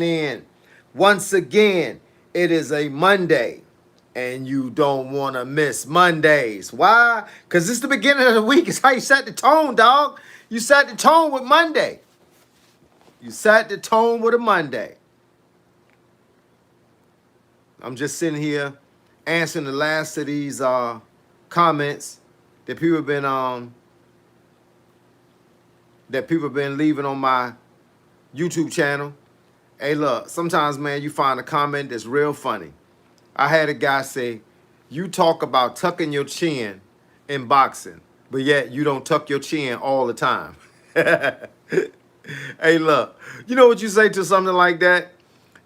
in. Once again, it is a Monday, and you don't want to miss Mondays. Why? Because it's the beginning of the week. It's how you set the tone, dog. You set the tone with Monday. You set the tone with a Monday. I'm just sitting here answering the last of these comments that people been leaving on my YouTube channel. Hey, look, sometimes, man, you find a comment that's real funny. I had a guy say, you talk about tucking your chin in boxing, but yet you don't tuck your chin all the time. Hey, look, you know what you say to something like that?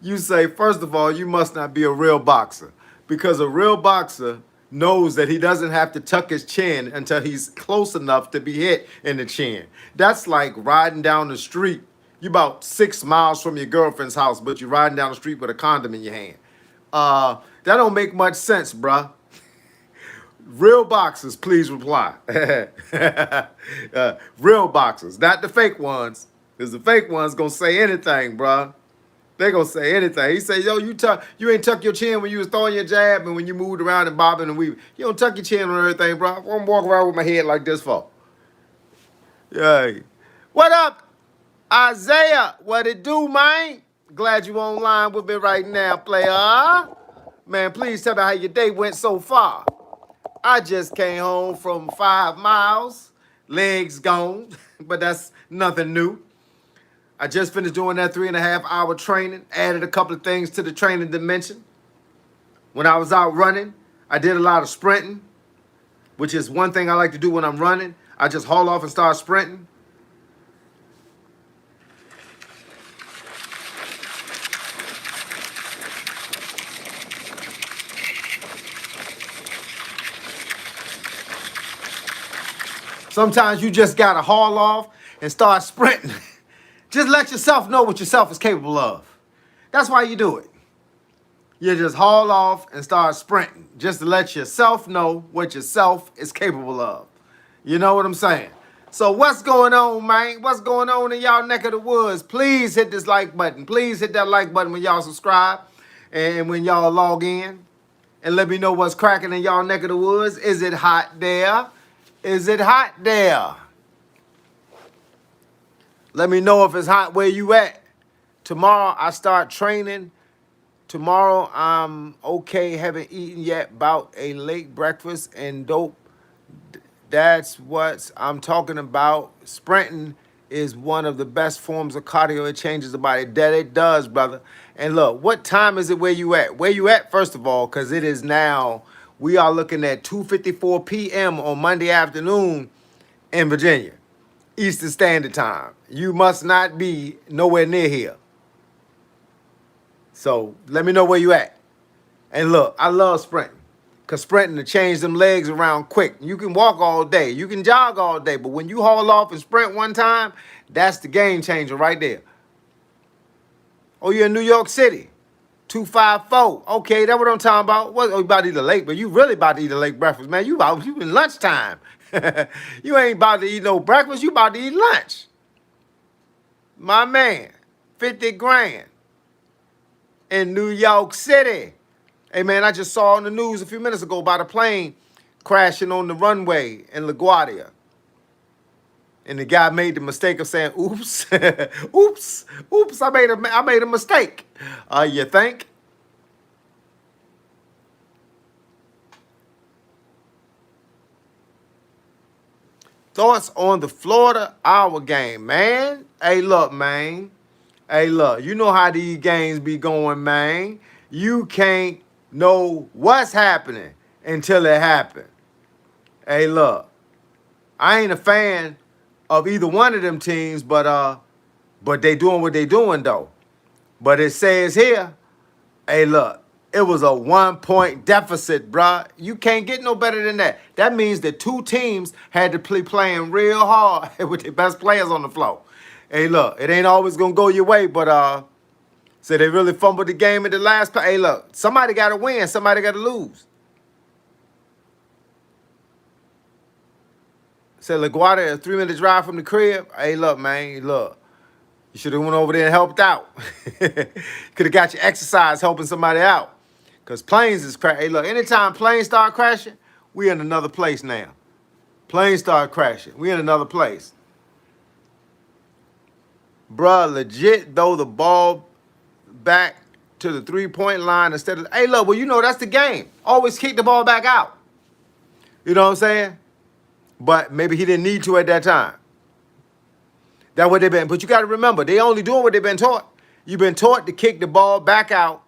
You say, first of all, you must not be a real boxer, because a real boxer knows that he doesn't have to tuck his chin until he's close enough to be hit in the chin. That's like riding down the street. You about 6 miles from your girlfriend's house, but you're riding down the street with a condom in your hand. That don't make much sense, bruh. Real boxers, please reply. Real boxers, not the fake ones. Because the fake ones gonna say anything, bruh. They gonna say anything. He say, yo, you ain't tuck your chin when you was throwing your jab and when you moved around and bobbing and weaving. You don't tuck your chin on everything, bro. I'm walking around with my head like this for. Yeah. What up, Isaiah? What it do, man? Glad you online with me right now, player. Man, please tell me how your day went so far. I just came home from 5 miles, legs gone, but that's nothing new. I just finished doing that 3.5 hour training, added a couple of things to the training dimension. When I was out running, I did a lot of sprinting, which is one thing I like to do when I'm running. I just haul off and start sprinting. Sometimes you just gotta haul off and start sprinting. Just let yourself know what yourself is capable of. That's why you do it. You just haul off and start sprinting just to let yourself know what yourself is capable of. You know what I'm saying? So what's going on, man? What's going on in y'all neck of the woods? Please hit this like button. Please hit that like button when y'all subscribe and when y'all log in. And let me know what's cracking in y'all neck of the woods. Is it hot there? Is it hot there? Let me know if it's hot where you at. Tomorrow I start training. Tomorrow I'm okay, haven't eaten yet, about a late breakfast and dope. That's what I'm talking about. Sprinting is one of the best forms of cardio. It changes the body. That it does, brother. And look, what time is it where you at? Where you at, first of all, because it is now, we are looking at 2:54 p.m. on Monday afternoon in Virginia, Eastern Standard Time. You must not be nowhere near here. So let me know where you at. And look, I love sprinting. Because sprinting to change them legs around quick. You can walk all day. You can jog all day. But when you haul off and sprint one time, that's the game changer right there. Oh, you're in New York City. 254. Okay, that's what I'm talking about. What? Oh, you about to eat a late, but you really about to eat a late breakfast, man. You in lunchtime. You ain't about to eat no breakfast. You about to eat lunch. My man, 50 grand in New York City. Hey, man, I just saw on the news a few minutes ago about a plane crashing on the runway in LaGuardia. And the guy made the mistake of saying, oops, oops, I made a mistake. You think? Thoughts on the Florida Hour game, man? Hey, look, man. Hey, look, you know how these games be going, man. You can't know what's happening until it happens. Hey, look, I ain't a fan of either one of them teams, but they doing what they doing though. But it says here, hey, look, it was a 1-point deficit, bruh. You can't get no better than that. That means that two teams had to play playing real hard with their best players on the floor. Hey, look, it ain't always gonna go your way, but so they really fumbled the game at the last play. Hey, look, somebody got to win, somebody got to lose. Said LaGuardia, a 3-minute drive from the crib. Hey, look, man, look. You should have went over there and helped out. Could have got your exercise helping somebody out. Because planes is crashing. Hey, look, anytime planes start crashing, we in another place now. Planes start crashing. We in another place. Bruh, legit throw the ball back to the three-point line instead of, hey, look, well, you know, that's the game. Always kick the ball back out. You know what I'm saying? But maybe he didn't need to at that time. That's what they've been. But you got to remember, they only doing what they've been taught. You've been taught to kick the ball back out.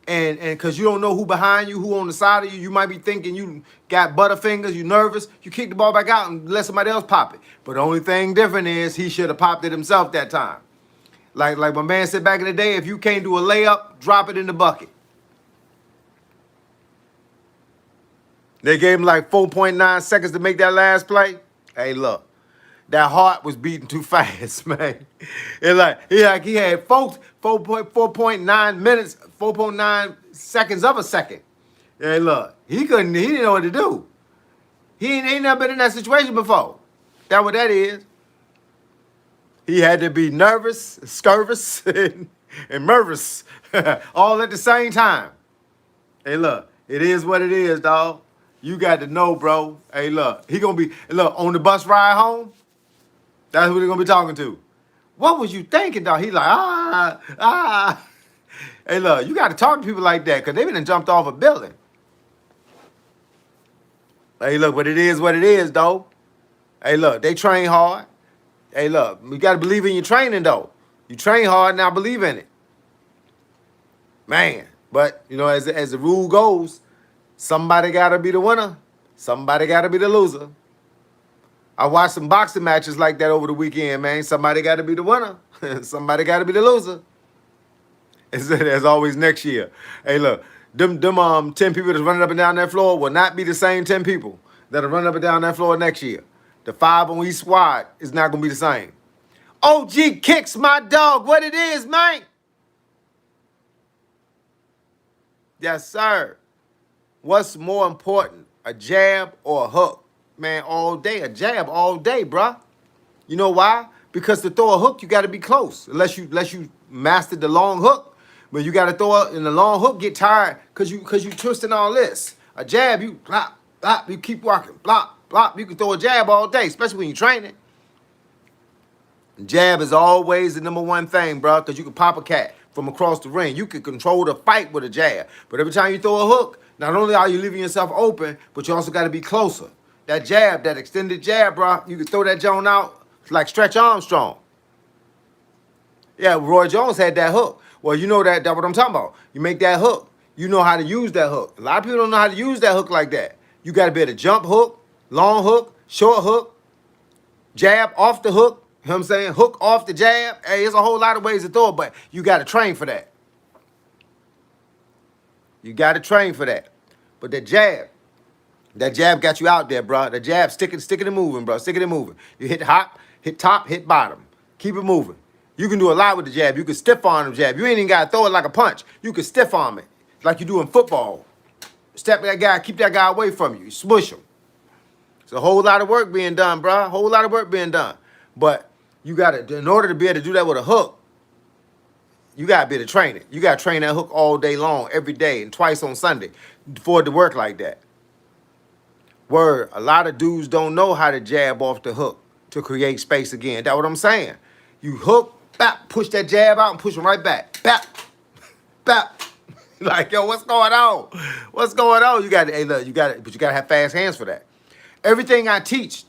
And because you don't know who behind you, who on the side of you, you might be thinking you got butterfingers, you nervous. You kick the ball back out and let somebody else pop it. But the only thing different is he should have popped it himself that time. Like my man said back in the day, if you can't do a layup, drop it in the bucket. They gave him like 4.9 seconds to make that last play. Hey, look. That heart was beating too fast, man. He had 4.9 minutes, 4.9 seconds of a second. Hey, look, he didn't know what to do. He ain't never been in that situation before. That's what that is. He had to be nervous, scurvous, and nervous all at the same time. Hey, look, it is what it is, dog. You got to know, bro. Hey, look, he gonna be on the bus ride home. That's who they're gonna be talking to. What was you thinking, dog? He like, Hey, look, you got to talk to people like that because they've been jumped off a building. Hey, look, but it is what it is, though. Hey, look, they train hard. Hey, look, you got to believe in your training, though. You train hard, now believe in it. Man, but, you know, as the rule goes, somebody got to be the winner. Somebody got to be the loser. I watched some boxing matches like that over the weekend, man. Somebody got to be the winner. Somebody got to be the loser. As always next year. Hey, look, them 10 people that's running up and down that floor will not be the same 10 people that are running up and down that floor next year. The 5 on each squad is not going to be the same. OG Kicks, my dog. What it is, man? Yes, sir. What's more important, a jab or a hook? Man, all day. A jab all day, bruh. You know why? Because to throw a hook, you got to be close. Unless you mastered the long hook. But you got to throw it in the long hook, get tired because you twisting all this. A jab, you blop, blop, you keep walking, blop, blop. You can throw a jab all day, especially when you're training. Jab is always the number one thing, bro, because you can pop a cat from across the ring. You can control the fight with a jab. But every time you throw a hook, not only are you leaving yourself open, but you also got to be closer. That jab, that extended jab, bro, you can throw that joint out like Stretch Armstrong. Yeah, Roy Jones had that hook. Well, you know that's what I'm talking about. You make that hook. You know how to use that hook. A lot of people don't know how to use that hook like that. You got to be able to jump hook, long hook, short hook, jab off the hook. You know what I'm saying? Hook off the jab. Hey, there's a whole lot of ways to throw it, but you got to train for that. You got to train for that. But that jab got you out there, bro. The jab, sticking and moving, bro. Sticking and moving. You hit hop, hit top, hit bottom. Keep it moving. You can do a lot with the jab. You can stiff arm the jab. You ain't even got to throw it like a punch. You can stiff arm it like you do in football. Step that guy, keep that guy away from you. You smush him. It's a whole lot of work being done, bro. A whole lot of work being done. But you got to, in order to be able to do that with a hook, you got to be able to train it. You got to train that hook all day long, every day, and twice on Sunday for it to work like that. Word, a lot of dudes don't know how to jab off the hook to create space again. That's what I'm saying. You hook, bap, push that jab out and push him right back. Bap, bap. Like, yo, what's going on? What's going on? You got to, hey, look, but you got to have fast hands for that. Everything I teach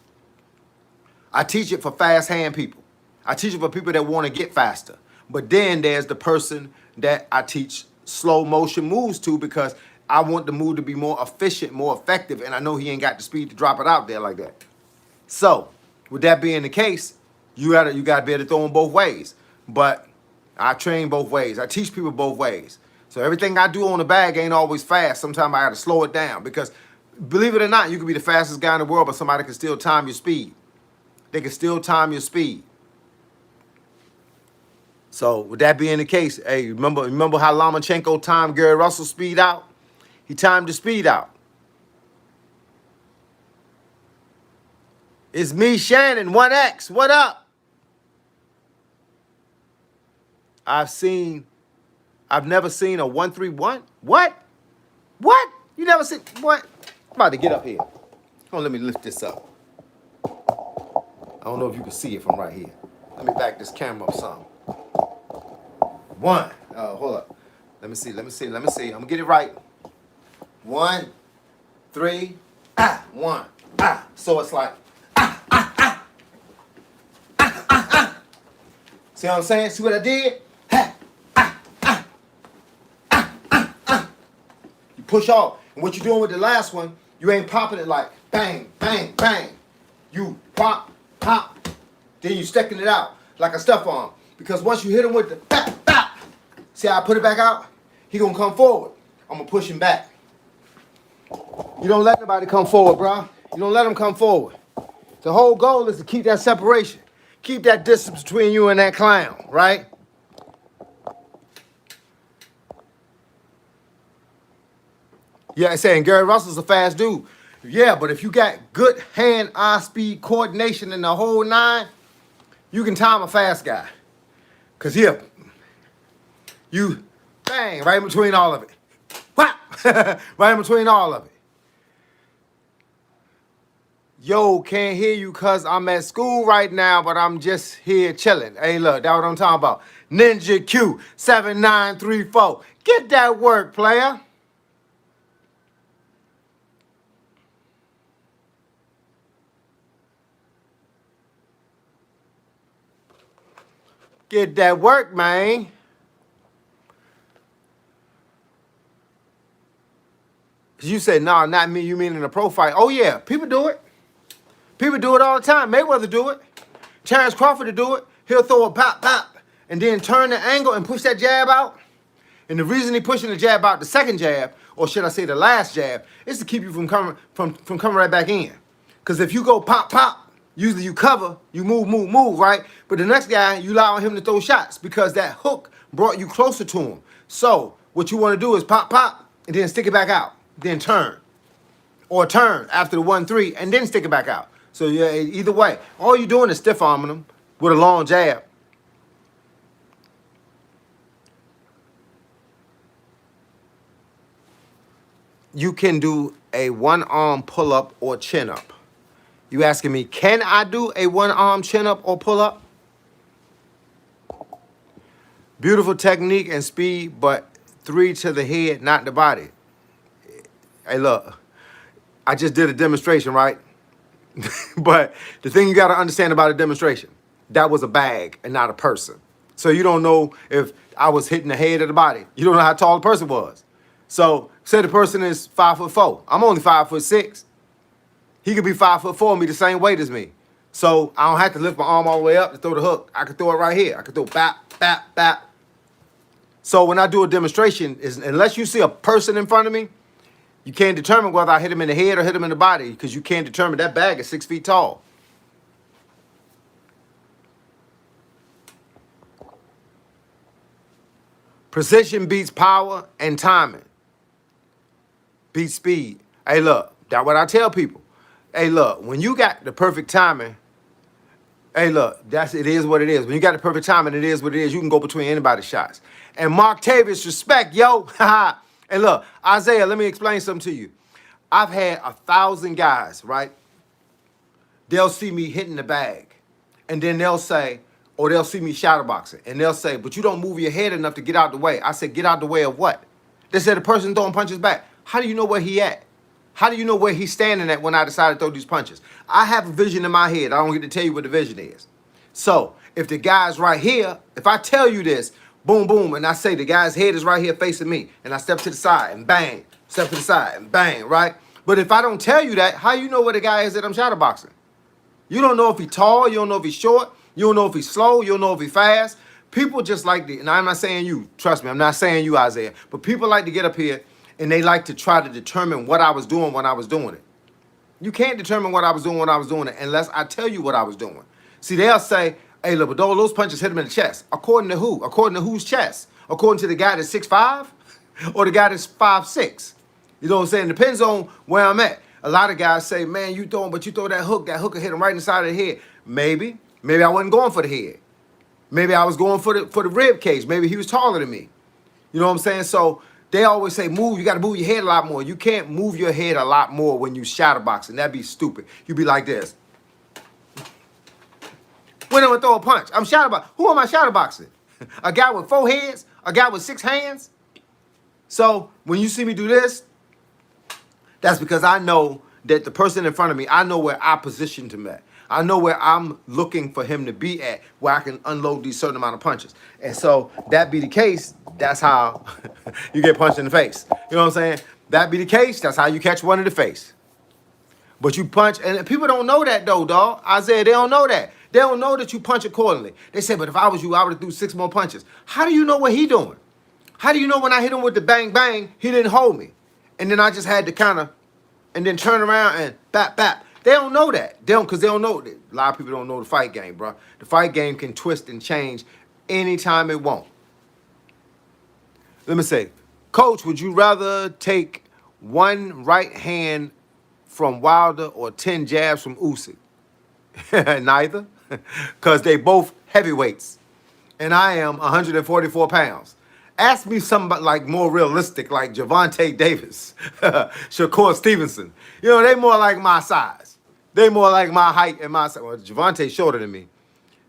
it for fast hand people. I teach it for people that want to get faster. But then there's the person that I teach slow motion moves to because I want the move to be more efficient, more effective, and I know he ain't got the speed to drop it out there like that. So, with that being the case, you gotta be able to throw them both ways. But I train both ways. I teach people both ways. So everything I do on the bag ain't always fast. Sometimes I gotta slow it down because, believe it or not, you can be the fastest guy in the world, but somebody can still time your speed. They can still time your speed. So with that being the case, hey, remember how Lomachenko timed Gary Russell's speed out? He timed the speed out. It's me, Shannon, 1X. What up? I've never seen a 131. What? What? You never seen what? I'm about to get up here. Hold on, let me lift this up. I don't know if you can see it from right here. Let me back this camera up some. One. Hold up. Let me see. I'm gonna get it right. 1, 3, 1. So it's like See what I'm saying? See what I did? You push off. And what you're doing with the last one, you ain't popping it like bang, bang, bang. You pop, pop. Then you sticking it out like a stuff arm. Because once you hit him with the bap, bap, see how I put it back out? He gonna come forward. I'm gonna push him back. You don't let nobody come forward, bro. You don't let them come forward. The whole goal is to keep that separation. Keep that distance between you and that clown, right? Yeah, I'm saying Gary Russell's a fast dude. Yeah, but if you got good hand-eye speed coordination in the whole 9, you can time a fast guy. Cause here, you bang right in between all of it. Whap! Right in between all of it. Yo, can't hear you cause I'm at school right now, but I'm just here chilling. Hey, look, that's what I'm talking about. Ninja Q 7934. Get that work, player. Get that work, man. You said, no, not me. You mean in a pro fight? Oh, yeah. People do it. People do it all the time. Mayweather do it. Terrence Crawford to do it. He'll throw a pop, pop, and then turn the angle and push that jab out. And the reason he pushing the jab out, the second jab, or should I say the last jab, is to keep you from coming right back in. Because if you go pop, pop, usually you cover, you move, right? But the next guy, you allow him to throw shots because that hook brought you closer to him. So what you want to do is pop, pop, and then stick it back out. Then turn. Or turn after the 1-3 and then stick it back out. So yeah, either way, all you're doing is stiff arming them with a long jab. You can do a one-arm pull-up or chin-up. You asking me, can I do a one-arm chin-up or pull-up? Beautiful technique and speed, but 3 to the head, not the body. Hey, look, I just did a demonstration, right? But the thing you got to understand about a demonstration, that was a bag and not a person. So you don't know if I was hitting the head or the body. You don't know how tall the person was. So say the person is 5'4". I'm only 5'6". He could be 5'4", be the same weight as me. So I don't have to lift my arm all the way up to throw the hook. I can throw it right here. I can throw bap, bap, bap. So when I do a demonstration, unless you see a person in front of me, you can't determine whether I hit him in the head or hit him in the body because you can't determine that bag is 6 feet tall. Precision beats power and timing. Beats speed. Hey, look, that's what I tell people. Hey, look, when you got the perfect timing, hey, look, it is what it is. When you got the perfect timing, it is what it is. You can go between anybody's shots. And Mark Tavis, respect, yo. Hey, look, Isaiah, let me explain something to you. I've had 1,000 guys, right? They'll see me hitting the bag. And then they'll say, or they'll see me shadowboxing. And they'll say, but you don't move your head enough to get out the way. I said, get out the way of what? They said the person throwing punches back. How do you know where he at? How do you know where he's standing at when I decide to throw these punches? I have a vision in my head. I don't get to tell you what the vision is. So if the guy's right here, if I tell you this, boom, boom, and I say the guy's head is right here facing me, and I step to the side and bang, step to the side and bang, right? But if I don't tell you that, how you know where the guy is that I'm shadowboxing? You don't know if he's tall, you don't know if he's short, you don't know if he's slow, you don't know if he's fast. People just like to, and I'm not saying you, trust me, I'm not saying you, Isaiah, but people like to get up here and they like to try to determine what I was doing when I was doing it. You can't determine what I was doing when I was doing it unless I tell you what I was doing. See, they'll say, hey, look, but those punches hit him in the chest. According to who? According to whose chest? According to the guy that's 6'5" or the guy that's 5'6"? You know what I'm saying? Depends on where I'm at. A lot of guys say, man, you throw that hook will hit him right inside of the head. Maybe I wasn't going for the head. Maybe I was going for the rib cage. Maybe he was taller than me. You know what I'm saying? So they always say, move, you got to move your head a lot more. You can't move your head a lot more when you shadow boxing. That'd be stupid. You'd be like this. When I'm going to throw a punch, I'm shadow boxing. Who am I shadow boxing? A guy with 4 hands? A guy with 6 hands? So when you see me do this, that's because I know that the person in front of me, I know where I positioned him at. I know where I'm looking for him to be at, where I can unload these certain amount of punches. And so that be the case, that's how you get punched in the face. You know what I'm saying? That be the case, that's how you catch one in the face. But you punch, and people don't know that though, dog. Isaiah, they don't know that. They don't know that you punch accordingly. They say, but if I was you, I would have threw 6 more punches. How do you know what he doing? How do you know when I hit him with the bang bang, he didn't hold me? And then I just had to kind of, and then turn around and bap bap. They don't know that. They don't, because they don't know. A lot of people don't know the fight game, bro. The fight game can twist and change anytime it won't. Let me say, Coach, would you rather take 1 right hand from Wilder or 10 jabs from Usyk? Neither, because they both heavyweights, and I am 144 pounds. Ask me something like more realistic, like Javante Davis, Shakur Stevenson. You know, they more like my size. They more like my height and my size. Well, Javante's shorter than me.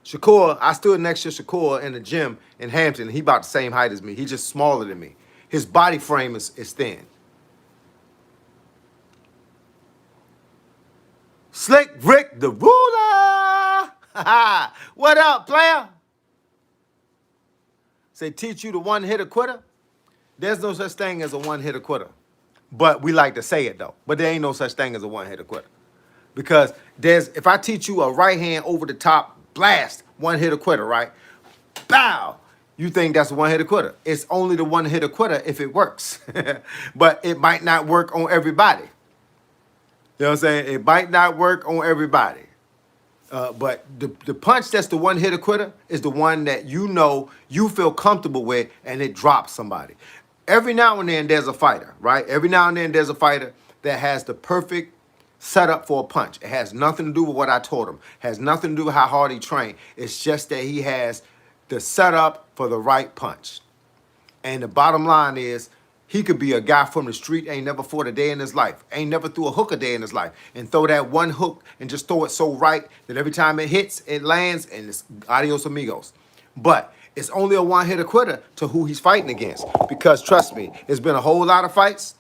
Shakur, I stood next to Shakur in the gym in Hampton. He about the same height as me. He's just smaller than me. His body frame is thin. Slick Rick the ruler. What up, player? Say, teach you the one-hitter quitter? There's no such thing as a one-hitter quitter. But we like to say it, though. But there ain't no such thing as a one-hitter quitter. Because if I teach you a right hand over the top blast, one-hitter quitter, right? Bow. You think that's a one-hitter quitter. It's only the one-hitter quitter if it works. But it might not work on everybody. You know what I'm saying? It might not work on everybody. But the punch that's the one-hitter quitter is the one that you know you feel comfortable with and it drops somebody. Every now and then there's a fighter, right? Every now and then there's a fighter that has the perfect setup for a punch. It has nothing to do with what I taught him. It has nothing to do with how hard he trained. It's just that he has the setup for the right punch. And the bottom line is, he could be a guy from the street, ain't never fought a day in his life, ain't never threw a hook a day in his life, and throw that one hook and just throw it so right that every time it hits, it lands, and it's adios amigos. But it's only a one-hitter quitter to who he's fighting against. Because trust me, there's been a whole lot of fights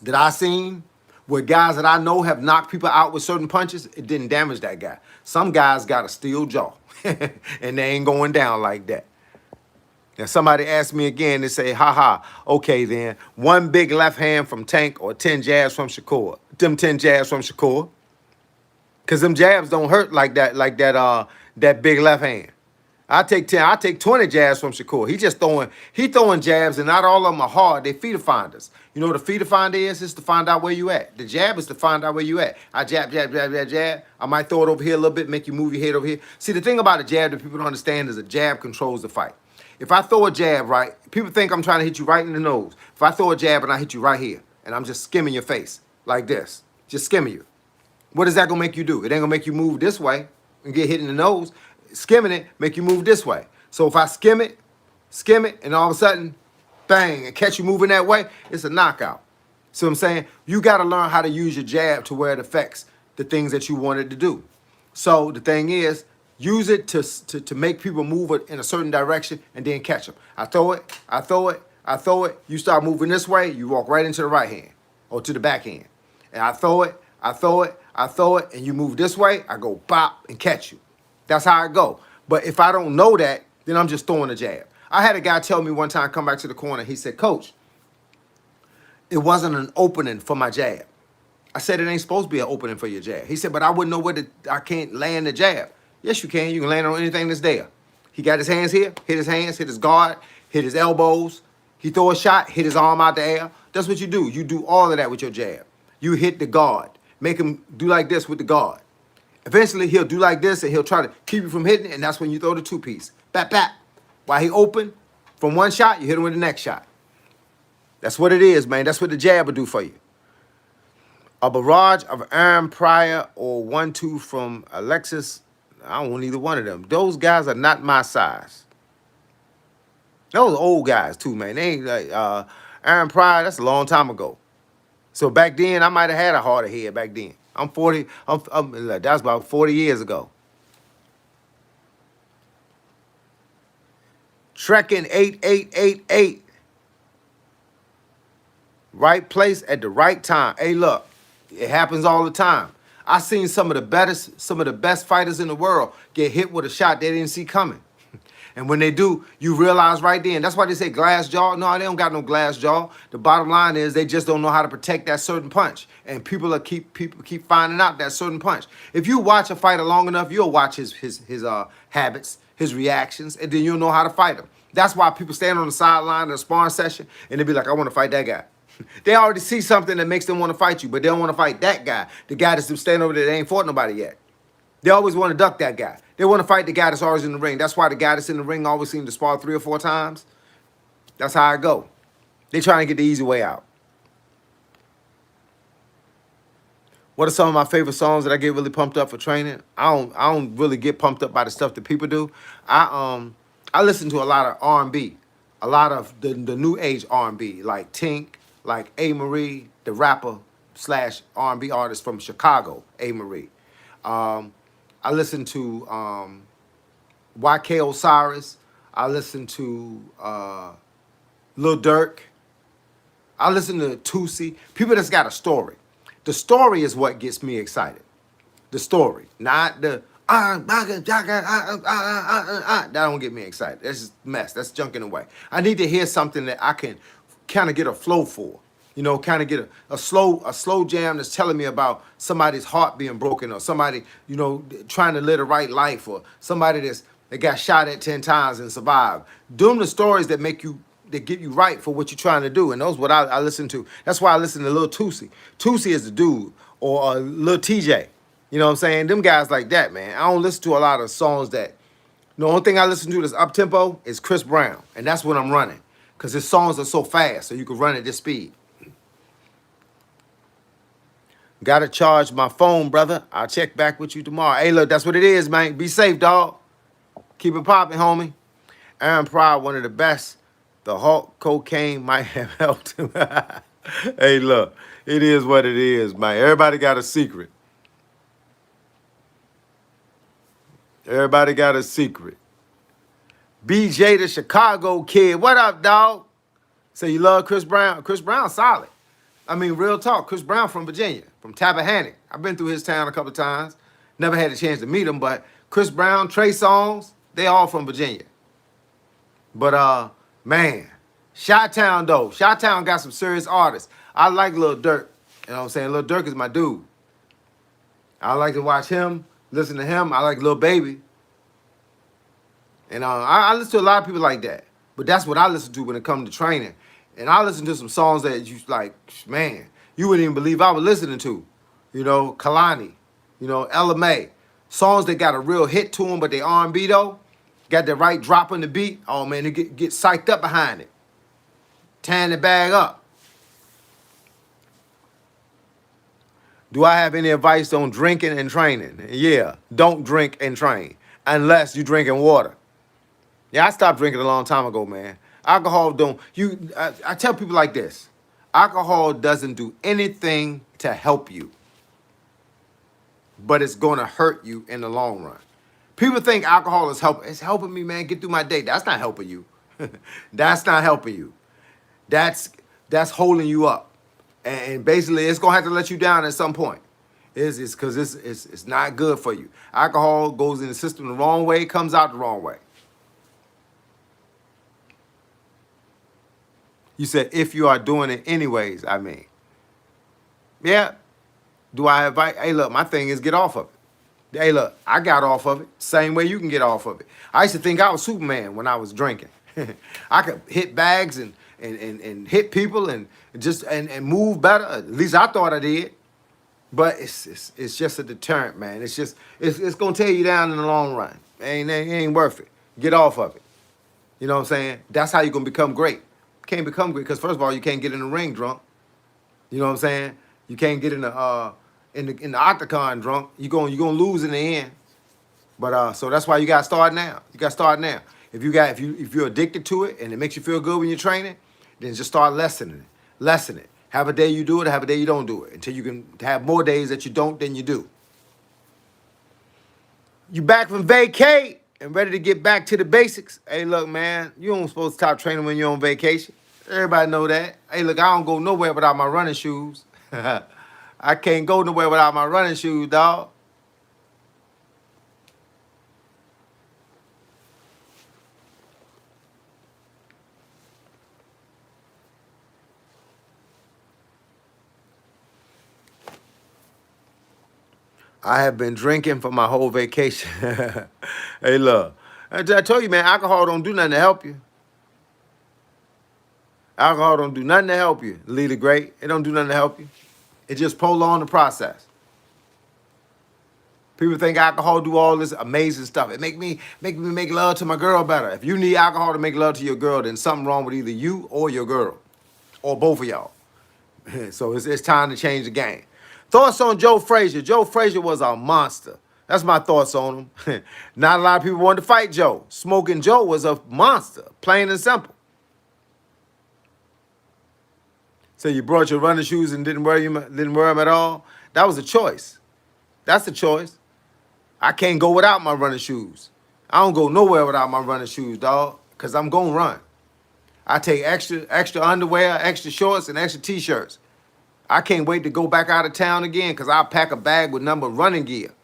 that I've seen where guys that I know have knocked people out with certain punches, it didn't damage that guy. Some guys got a steel jaw, and they ain't going down like that. And somebody asked me again, they say, haha, okay then, 1 big left hand from Tank or 10 jabs from Shakur. Them 10 jabs from Shakur. Cause them jabs don't hurt like that big left hand. I take 20 jabs from Shakur. He throwing jabs, and not all of them are hard. They feeder finders. You know what a feeder finder is? It's to find out where you at. The jab is to find out where you at. I jab, jab, jab, jab, jab. I might throw it over here a little bit, make you move your head over here. See, the thing about a jab that people don't understand is a jab controls the fight. If I throw a jab, right, people think I'm trying to hit you right in the nose. If I throw a jab and I hit you right here, and I'm just skimming your face like this, just skimming you, what is that going to make you do? It ain't going to make you move this way and get hit in the nose. Skimming it, make you move this way. So if I skim it, and all of a sudden, bang, and catch you moving that way, it's a knockout. See what I'm saying? You got to learn how to use your jab to where it affects the things that you wanted to do. So the thing is, use it to make people move it in a certain direction and then catch them. I throw it. You start moving this way, you walk right into the right hand or to the back hand. And I throw it, and you move this way, I go bop and catch you. That's how I go. But if I don't know that, then I'm just throwing a jab. I had a guy tell me one time, come back to the corner, he said, Coach, it wasn't an opening for my jab. I said, it ain't supposed to be an opening for your jab. He said, but I wouldn't know I can't land the jab. Yes, you can. You can land on anything that's there. He got his hands here, hit his guard, hit his elbows. He throw a shot, hit his arm out the air. That's what you do. You do all of that with your jab. You hit the guard. Make him do like this with the guard. Eventually, he'll do like this, and he'll try to keep you from hitting it, and that's when you throw the 2-piece. Bap, bap. While he open, from one shot, you hit him with the next shot. That's what it is, man. That's what the jab will do for you. A barrage of Aaron Pryor or 1-2 from Alexis I don't want either one of them. Those guys are not my size. Those old guys too, man. They ain't like Aaron Pryor. That's a long time ago. So back then, I might have had a harder head back then. I'm 40. That's about 40 years ago. Trekking 8888. Right place at the right time. Hey, look, it happens all the time. I seen some of the best fighters in the world get hit with a shot they didn't see coming. And when they do, you realize right then. That's why they say glass jaw. No, they don't got no glass jaw. The bottom line is they just don't know how to protect that certain punch. And people keep finding out that certain punch. If you watch a fighter long enough, you'll watch his habits, his reactions, and then you'll know how to fight him. That's why people stand on the sideline in a sparring session and they be like, I want to fight that guy. They already see something that makes them want to fight you, but they don't want to fight that guy. The guy that's standing over there that ain't fought nobody yet. They always want to duck that guy. They want to fight the guy that's always in the ring. That's why the guy that's in the ring always seems to spar 3 or 4 times. That's how I go. They trying to get the easy way out. What are some of my favorite songs that I get really pumped up for training? I don't really get pumped up by the stuff that people do. I listen to a lot of R&B, a lot of the new age R&B, like Tink, like A. Marie, the rapper slash R&B artist from Chicago, A. Marie. I listen to YK Osiris. I listen to Lil Durk. I listen to Tootsie. People that's got a story. The story is what gets me excited. The story, not the that don't get me excited. That's just mess. That's junk in the way. I need to hear something that I can kind of get a flow for. You know, kind of get a slow jam that's telling me about somebody's heart being broken or somebody, you know, trying to live the right life or somebody that got shot at 10 times and survived. Doing the stories that get you right for what you're trying to do. And those what I listen to. That's why I listen to Lil Tootsie. Tootsie is the dude or Lil TJ. You know what I'm saying? Them guys like that, man. I don't listen to a lot of songs that. The only thing I listen to that's up tempo is Chris Brown, and that's what I'm running, cause his songs are so fast, so you can run at this speed. Gotta charge my phone, brother. I'll check back with you tomorrow. Hey, look, that's what it is, man. Be safe, dog. Keep it popping, homie. Aaron Pryor, one of the best. The Hulk cocaine might have helped him. Hey, look, it is what it is, man. Everybody got a secret. Everybody got a secret. BJ, the Chicago kid. What up, dog? Say you love Chris Brown. Chris Brown, solid. I mean, real talk. Chris Brown from Virginia, from Tappahannock. I've been through his town a couple of times. Never had a chance to meet him, but Chris Brown, Trey Songz, they all from Virginia. But man, Chi-Town though. Chi-Town got some serious artists. I like Lil Durk. You know what I'm saying? Lil Durk is my dude. I like to watch him, listen to him. I like Lil Baby. And I listen to a lot of people like that. But that's what I listen to when it comes to training. And I listen to some songs that you like, man, you wouldn't even believe I was listening to. You know, Kalani, you know, Ella May. Songs that got a real hit to them, but they R&B though. Got the right drop on the beat. Oh man, they get psyched up behind it. Tearing the bag up. Do I have any advice on drinking and training? Yeah, don't drink and train unless you're drinking water. Yeah, I stopped drinking a long time ago, man. Alcohol don't, I tell people like this. Alcohol doesn't do anything to help you, but it's going to hurt you in the long run. People think alcohol is helping. It's helping me, man, get through my day. That's not helping you. That's not helping you. That's holding you up. And basically, it's going to have to let you down at some point. It's because it's not good for you. Alcohol goes in the system the wrong way, comes out the wrong way. You said, if you are doing it anyways, I mean. Yeah. Do I invite? Hey, look, my thing is get off of it. Hey, look, I got off of it. Same way you can get off of it. I used to think I was Superman when I was drinking. I could hit bags and hit people and just move better. At least I thought I did. But it's just a deterrent, man. It's gonna tear you down in the long run. It ain't worth it. Get off of it. You know what I'm saying? That's how you're gonna become great. You can't become great because first of all, you can't get in the ring drunk. You know what I'm saying? You can't get in the octagon drunk. You're gonna lose in the end. But so that's why you gotta start now. You gotta start now. If you're addicted to it and it makes you feel good when you're training, then just start lessening it. Lessen it. Have a day you do it, have a day you don't do it. Until you can have more days that you don't than you do. You back from vacay and ready to get back to the basics. Hey, look, man, you don't supposed to stop training when you're on vacation. Everybody know that. Hey, look, I don't go nowhere without my running shoes. I can't go nowhere without my running shoes, dog. I have been drinking for my whole vacation. Hey, look, I told you, man, alcohol don't do nothing to help you. Alcohol don't do nothing to help you. Leader great. It don't do nothing to help you. It just prolong the process. People think alcohol do all this amazing stuff. It make me make love to my girl better. If you need alcohol to make love to your girl, then something wrong with either you or your girl, or both of y'all. So it's time to change the game. Thoughts on Joe Frazier? Joe Frazier was a monster. That's my thoughts on him. Not a lot of people wanted to fight Joe. Smoking Joe was a monster, plain and simple. So you brought your running shoes and didn't wear them at all. That was a choice. That's a choice. I can't go without my running shoes. I don't go nowhere without my running shoes, dog, because I'm going to run. I take extra underwear, extra shorts, and extra T-shirts. I can't wait to go back out of town again because I'll pack a bag with number running gear.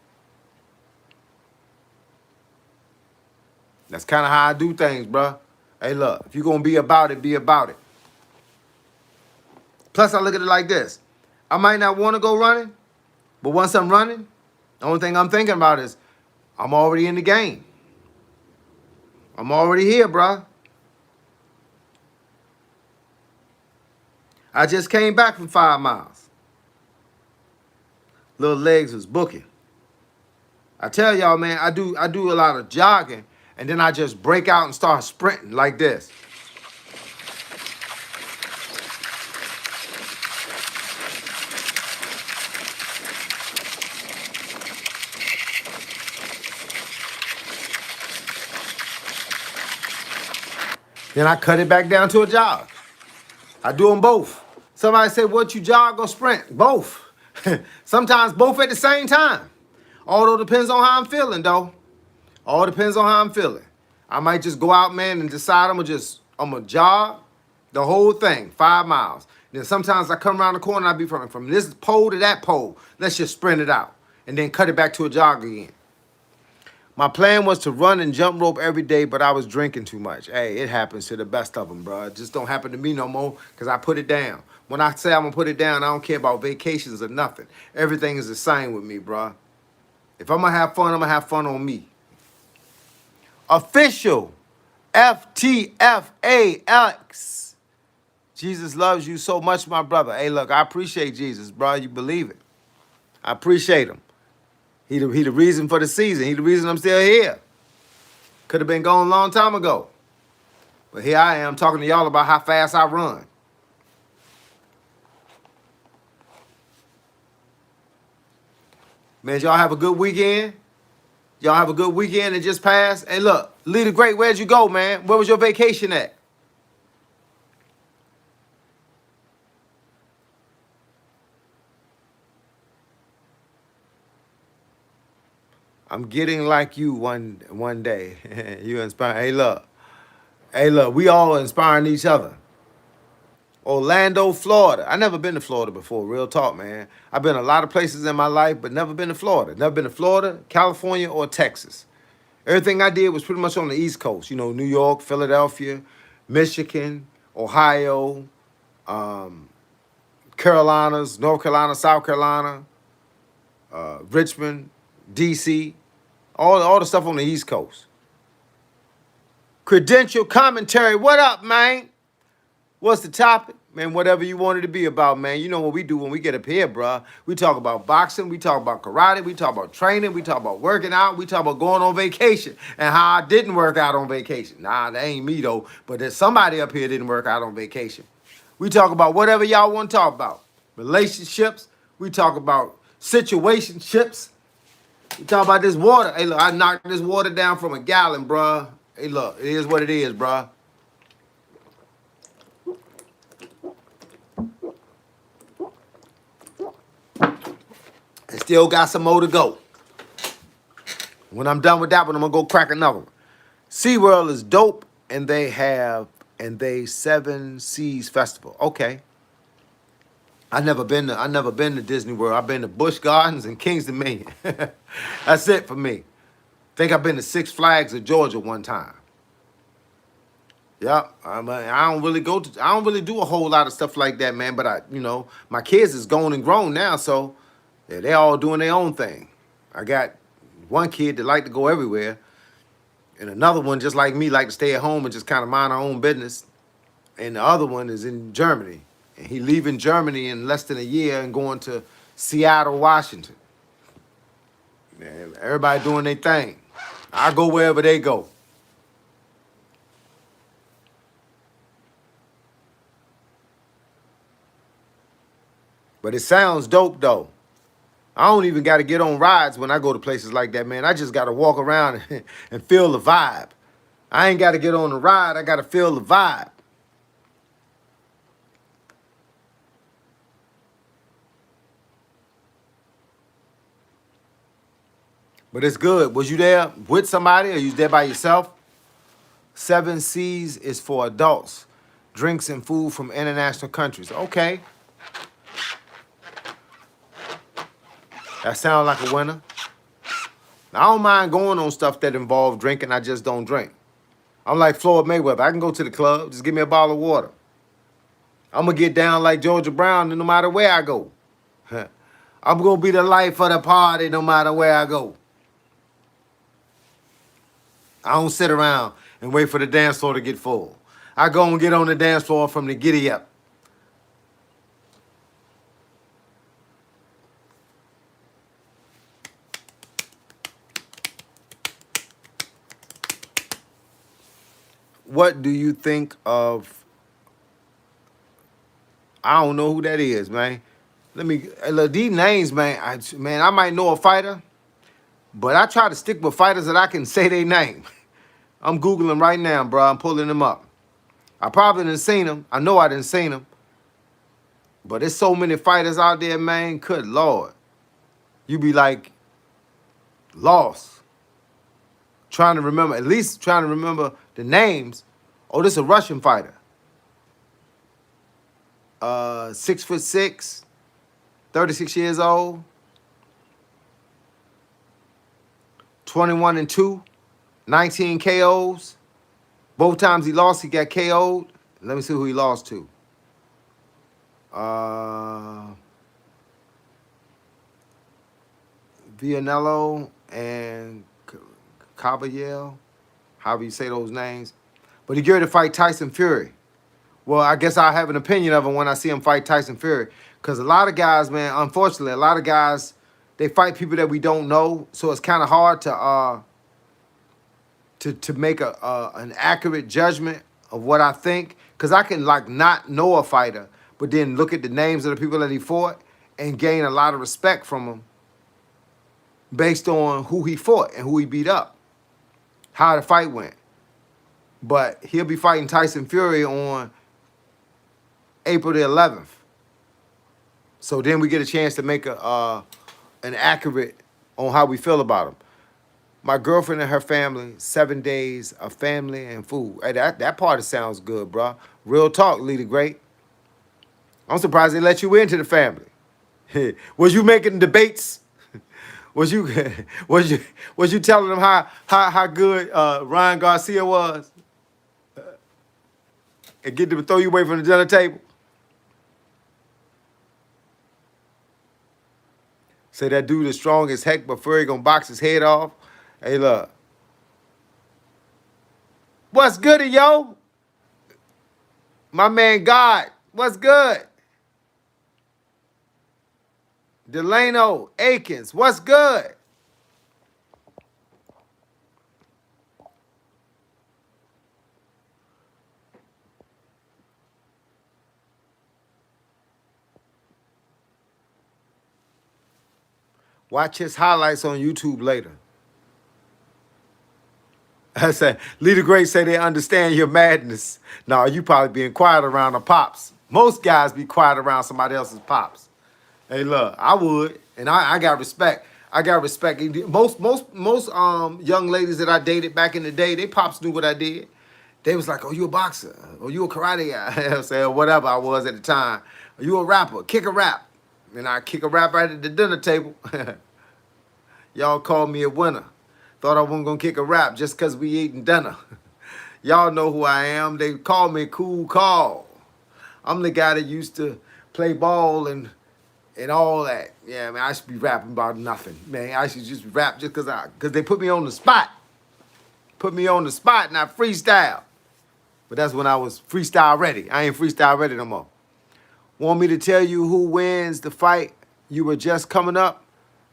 That's kind of how I do things, bro. Hey, look, if you're going to be about it, be about it. Plus, I look at it like this. I might not want to go running, but once I'm running, the only thing I'm thinking about is I'm already in the game. I'm already here, bro. I just came back from 5 miles. Little legs was booking. I tell y'all, man, I do a lot of jogging, and then I just break out and start sprinting like this. Then I cut it back down to a jog. I do them both. Somebody say, what, you jog or sprint? Both. Sometimes both at the same time. Although depends on how I'm feeling, though. All depends on how I'm feeling. I might just go out, man, and decide I'm gonna jog the whole thing, 5 miles. Then sometimes I come around the corner and I be from this pole to that pole. Let's just sprint it out and then cut it back to a jog again. My plan was to run and jump rope every day, but I was drinking too much. Hey, it happens to the best of them, bro. It just don't happen to me no more because I put it down. When I say I'm going to put it down, I don't care about vacations or nothing. Everything is the same with me, bro. If I'm going to have fun, I'm going to have fun on me. Official FTFAX. Jesus loves you so much, my brother. Hey, look, I appreciate Jesus, bro. You believe it. I appreciate him. He the reason for the season. He the reason I'm still here. Could have been gone a long time ago. But here I am talking to y'all about how fast I run. Man, y'all have a good weekend. Y'all have a good weekend that just passed. Hey, look, Leader Great, where'd you go, man? Where was your vacation at? I'm getting like you one day. You inspire. Hey, look, we all inspiring each other. Orlando, Florida. I never been to Florida before, real talk, man. I've been a lot of places in my life, but never been to Florida. Never been to Florida, California, or Texas. Everything I did was pretty much on the East Coast. You know, New York, Philadelphia, Michigan, Ohio, Carolinas, North Carolina, South Carolina, Richmond, D.C., all the stuff on the East Coast. Credential commentary. What up, man? What's the topic? Man, whatever you want it to be about, man. You know what we do when we get up here, bruh. We talk about boxing. We talk about karate. We talk about training. We talk about working out. We talk about going on vacation and how I didn't work out on vacation. Nah, that ain't me, though. But there's somebody up here didn't work out on vacation. We talk about whatever y'all want to talk about. Relationships. We talk about situationships. You talk about this water. Hey, look, I knocked this water down from a gallon, bruh. Hey, look, it is what it is, bruh. And still got some more to go. When I'm done with that one, I'm gonna go crack another one. SeaWorld is dope, and they Seven Seas Festival. Okay. I never been to Disney World. I've been to Busch Gardens and Kings Dominion. That's it for me. Think I've been to Six Flags of Georgia one time. Yep. I don't really go to. I don't really do a whole lot of stuff like that, man. But my kids is grown and grown now, so yeah, they all doing their own thing. I got one kid that like to go everywhere, and another one just like me like to stay at home and just kind of mind our own business. And the other one is in Germany, and he leaving Germany in less than a year and going to Seattle, Washington. Man, everybody doing their thing. I go wherever they go. But it sounds dope though. I don't even got to get on rides when I go to places like that, man. I just got to walk around and feel the vibe. I ain't got to get on the ride. I got to feel the vibe. But it's good. Was you there with somebody or you there by yourself? Seven Seas is for adults. Drinks and food from international countries. Okay. That sounds like a winner. I don't mind going on stuff that involve drinking. I just don't drink. I'm like Floyd Mayweather. I can go to the club. Just give me a bottle of water. I'm going to get down like Georgia Brown no matter where I go. I'm going to be the life of the party no matter where I go. I don't sit around and wait for the dance floor to get full. I go and get on the dance floor from the giddy up. What do you think of? I don't know who that is, man. Look, these names, man. I might know a fighter, but I try to stick with fighters that I can say their name. I'm Googling right now, bro. I'm pulling them up. I probably didn't seen them. I know I didn't seen them. But there's so many fighters out there, man. Good Lord. You be like lost. Trying to remember, at least trying to remember the names. Oh, this is a Russian fighter. 6'6", 36 years old. 21-2, 19 KOs. Both times he lost, he got KO'd. Let me see who he lost to. Villanello and Caballero, however you say those names. But he geared to fight Tyson Fury. Well, I guess I'll have an opinion of him when I see him fight Tyson Fury. Because a lot of guys, man, unfortunately, a lot of guys, they fight people that we don't know. So it's kind of hard to make an accurate judgment of what I think. Because I can, like, not know a fighter, but then look at the names of the people that he fought and gain a lot of respect from him based on who he fought and who he beat up, how the fight went. But he'll be fighting Tyson Fury on April the 11th. So then we get a chance to make an accurate on how we feel about him. My girlfriend and her family, 7 days of family and food. Hey, that part sounds good, bro. Real talk, Lee the Great. I'm surprised they let you into the family. Was you making debates? Was you was you telling them how good Ryan Garcia was? And get them to throw you away from the dinner table? Say that dude is strong as heck, but Fury gonna box his head off. Hey, look. What's good, yo? My man God. What's good? Delano Akins. What's good? Watch his highlights on YouTube later. I said, Leader Great say they understand your madness. No, you probably being quiet around the pops. Most guys be quiet around somebody else's pops. Hey, look, I would, and I got respect. I got respect. Most young ladies that I dated back in the day, they pops knew what I did. They was like, "Oh, you a boxer? Oh, you a karate guy?" I said, whatever I was at the time. Are you a rapper? Kick a rap. And I kick a rap right at the dinner table. Y'all called me a winner. Thought I wasn't gonna kick a rap just because we eating dinner. Y'all know who I am. They call me Cool Call. I'm the guy that used to play ball and all that. Yeah, man, I should be rapping about nothing. Man, I should just rap just because they put me on the spot. Put me on the spot and I freestyle. But that's when I was freestyle ready. I ain't freestyle ready no more. Want me to tell you who wins the fight you were just coming up?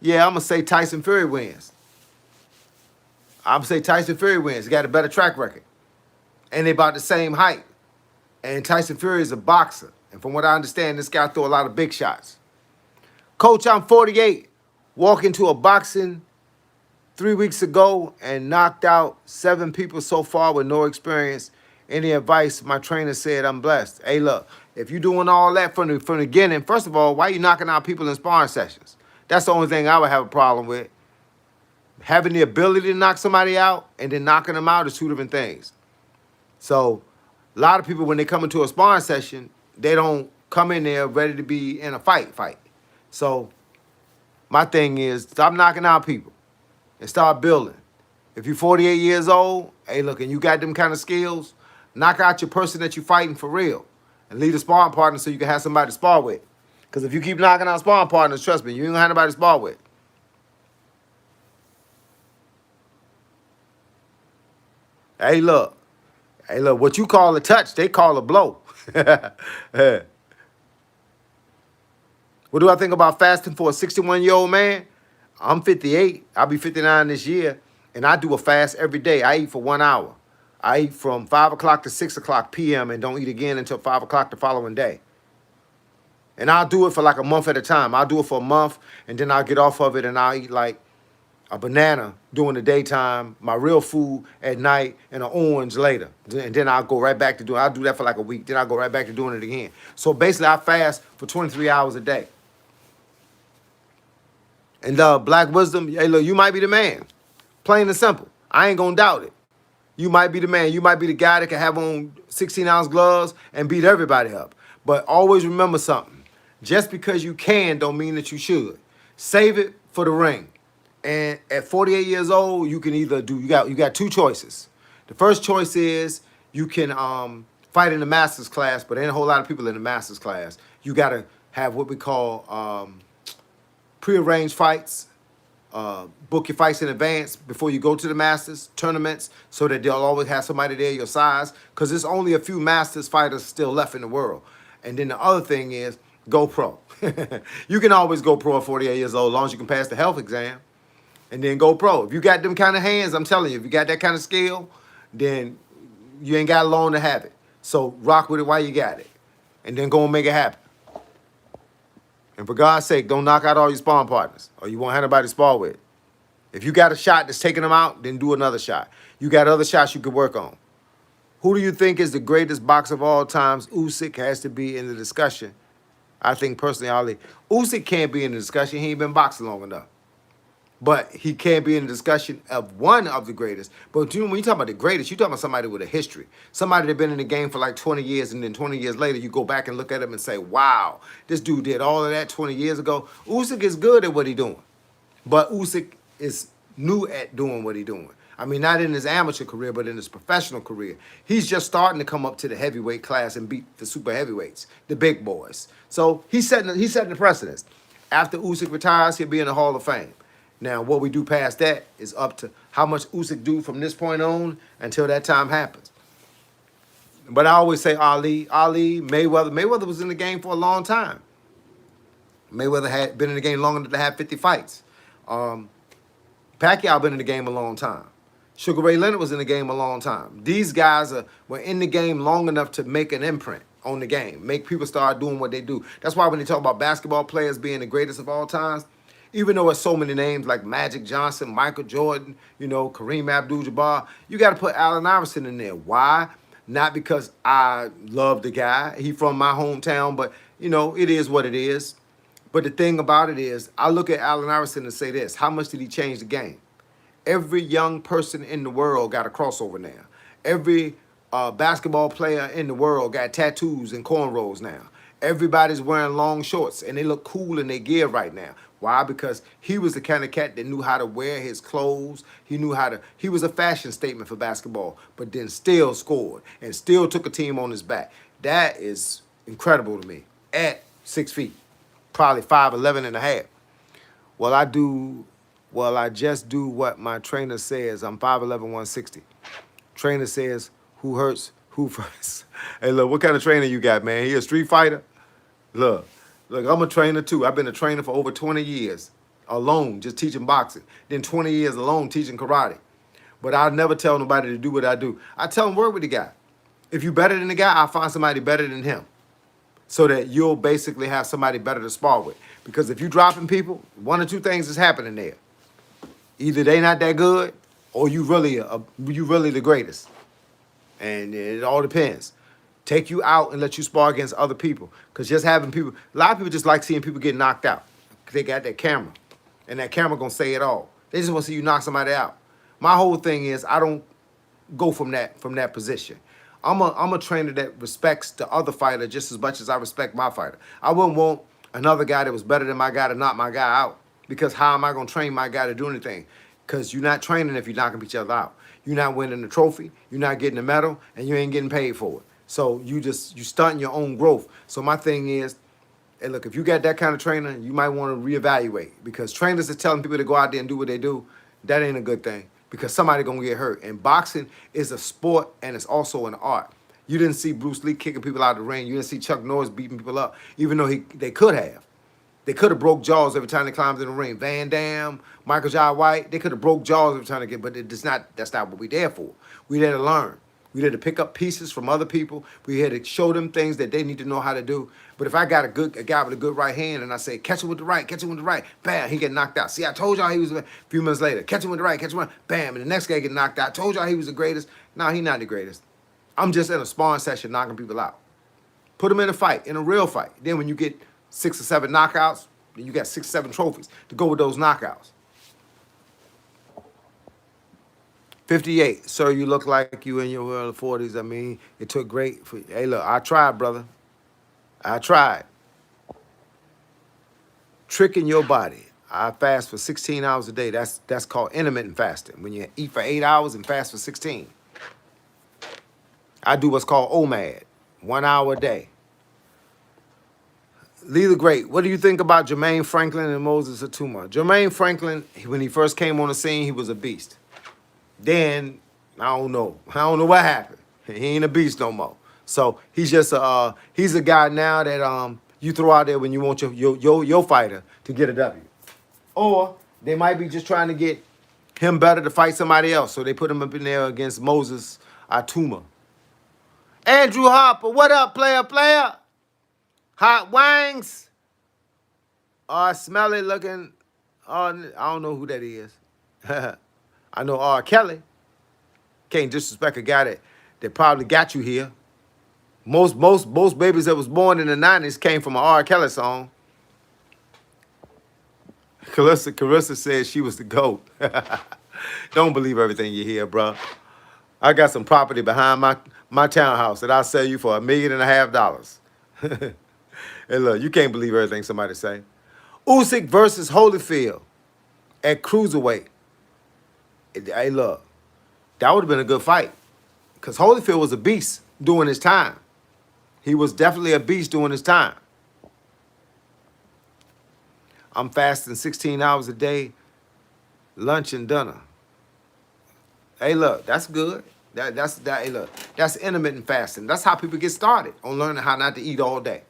Yeah, I'm going to say Tyson Fury wins. I'm going to say Tyson Fury wins. He got a better track record. And they about the same height. And Tyson Fury is a boxer. And from what I understand, this guy threw a lot of big shots. Coach, I'm 48. Walked into a boxing 3 weeks ago and knocked out 7 people so far with no experience. Any advice? My trainer said I'm blessed. Hey, look, if you're doing all that from the beginning, first of all, why are you knocking out people in sparring sessions? That's the only thing I would have a problem with. Having the ability to knock somebody out and then knocking them out is two different things. So a lot of people, when they come into a sparring session, they don't come in there ready to be in a fight. So my thing is stop knocking out people and start building. If you're 48 years old, hey, look, and you got them kind of skills, knock out your person that you're fighting for real and lead a sparring partner so you can have somebody to spar with. Because if you keep knocking out sparring partners, trust me, you ain't gonna have nobody to spar with. Hey, look, what you call a touch, they call a blow. What do I think about fasting for a 61-year-old man? I'm 58. I'll be 59 this year, and I do a fast every day. I eat for 1 hour. I eat from 5 o'clock to 6 o'clock p.m. and don't eat again until 5 o'clock the following day. And I'll do it for like a month at a time. I'll do it for a month, and then I'll get off of it, and I'll eat like a banana during the daytime, my real food at night, and an orange later. And then I'll go right back to doing it. I'll do that for like a week. Then I'll go right back to doing it again. So basically, I fast for 23 hours a day. And Black Wisdom, hey, look, you might be the man. Plain and simple. I ain't gonna doubt it. You might be the man. You might be the guy that can have on 16-ounce gloves and beat everybody up. But always remember something. Just because you can don't mean that you should. Save it for the ring. And at 48 years old, you can either do, you got two choices. The first choice is you can fight in the master's class, but there ain't a whole lot of people in the master's class. You got to have what we call prearranged fights, book your fights in advance before you go to the Masters tournaments so that they'll always have somebody there your size because there's only a few Masters fighters still left in the world. And then the other thing is go pro. You can always go pro at 48 years old as long as you can pass the health exam and then go pro. If you got them kind of hands, I'm telling you, if you got that kind of skill, then you ain't got long to have it. So rock with it while you got it and then go and make it happen. And for God's sake, don't knock out all your sparring partners or you won't have nobody to spar with. If you got a shot that's taking them out, then do another shot. You got other shots you could work on. Who do you think is the greatest boxer of all times? Usyk has to be in the discussion. I think personally, Ali. Usyk can't be in the discussion. He ain't been boxing long enough. But he can't be in the discussion of one of the greatest. But you know, when you talk about the greatest, you're talking about somebody with a history. Somebody that's been in the game for like 20 years, and then 20 years later, you go back and look at him and say, wow, this dude did all of that 20 years ago. Usyk is good at what he's doing. But Usyk is new at doing what he's doing. I mean, not in his amateur career, but in his professional career. He's just starting to come up to the heavyweight class and beat the super heavyweights, the big boys. So he's setting the precedence. After Usyk retires, he'll be in the Hall of Fame. Now, what we do past that is up to how much Usyk do from this point on until that time happens. But I always say Ali, Mayweather. Mayweather was in the game for a long time. Mayweather had been in the game long enough to have 50 fights. Pacquiao been in the game a long time. Sugar Ray Leonard was in the game a long time. These guys were in the game long enough to make an imprint on the game, make people start doing what they do. That's why when they talk about basketball players being the greatest of all times, Even though it's so many names like Magic Johnson, Michael Jordan, Kareem Abdul-Jabbar, you got to put Allen Iverson in there. Why? Not because I love the guy. He from my hometown, but it is what it is. But the thing about it is, I look at Allen Iverson and say this: how much did he change the game? Every young person in the world got a crossover now. Every basketball player in the world got tattoos and cornrows now. Everybody's wearing long shorts and they look cool in their gear right now. Why? Because he was the kind of cat that knew how to wear his clothes. He was a fashion statement for basketball, but then still scored and still took a team on his back. That is incredible to me at 6 feet, probably 5'11" and a half. Well, I just do what my trainer says. I'm 5'11", 160. Trainer says, who hurts, who first? Hey, look, what kind of trainer you got, man? He a street fighter? Look, I'm a trainer too. I've been a trainer for over 20 years alone, just teaching boxing. Then 20 years alone teaching karate. But I never tell nobody to do what I do. I tell them, work with the guy. If you better than the guy, I'll find somebody better than him, so that you'll basically have somebody better to spar with. Because if you dropping people, one or two things is happening there. Either they not that good, or you really the greatest. And it all depends. Take you out and let you spar against other people. Because just having people, a lot of people just like seeing people get knocked out. They got that camera. And that camera gonna say it all. They just want to see you knock somebody out. My whole thing is I don't go from that position. I'm a trainer that respects the other fighter just as much as I respect my fighter. I wouldn't want another guy that was better than my guy to knock my guy out. Because how am I gonna train my guy to do anything? Because you're not training if you're knocking each other out. You're not winning the trophy, you're not getting the medal, and you ain't getting paid for it. So you stunting your own growth. So my thing is, hey, look, if you got that kind of trainer, you might want to reevaluate, because trainers are telling people to go out there and do what they do. That ain't a good thing, because somebody gonna get hurt. And boxing is a sport and it's also an art. You didn't see Bruce Lee kicking people out of the ring. You didn't see Chuck Norris beating people up, even though they could have. They could have broke jaws every time they climbed in the ring. Van Damme, Michael Jai White, they could have broke jaws every time they get, but that's not what we're there for. We're there to learn. We're there to pick up pieces from other people. We're here to show them things that they need to know how to do. But if I got a guy with a good right hand and I say, catch him with the right, bam, he get knocked out. See, I told y'all he was a few minutes later. Catch him with the right, bam, and the next guy get knocked out. I told y'all he was the greatest. No, he not the greatest. I'm just in a sparring session knocking people out. Put them in a fight, in a real fight. Then when you get 6 or 7 knockouts, then you got 6 or 7 trophies to go with those knockouts. 58, sir, you look like you in your early 40s. I mean, it took great for you. Hey, look, I tried, brother. I tried. Tricking your body. I fast for 16 hours a day. That's called intermittent fasting. When you eat for 8 hours and fast for 16. I do what's called OMAD, 1 hour a day. Lee the Great, what do you think about Jermaine Franklin and Moses Atuma? Jermaine Franklin, when he first came on the scene, he was a beast. Then, I don't know what happened. He ain't a beast no more. So he's just he's a guy now that you throw out there when you want your fighter to get a W. Or they might be just trying to get him better to fight somebody else. So they put him up in there against Moses Atuma. Andrew Harper, what up, player? Hot Wangs. Smelly looking. I don't know who that is. I know R. Kelly. Can't disrespect a guy that probably got you here. Most babies that was born in the 90s came from an R. Kelly song. Carissa said she was the GOAT. Don't believe everything you hear, bro. I got some property behind my townhouse that I'll sell you for $1.5 million. Hey, look, you can't believe everything somebody say. Usyk versus Holyfield at cruiserweight. Hey, look, that would have been a good fight, because Holyfield was a beast during his time. He was definitely a beast during his time. I'm fasting 16 hours a day, lunch and dinner. Hey, look, that's good. Hey, look, that's intermittent fasting. That's how people get started on learning how not to eat all day.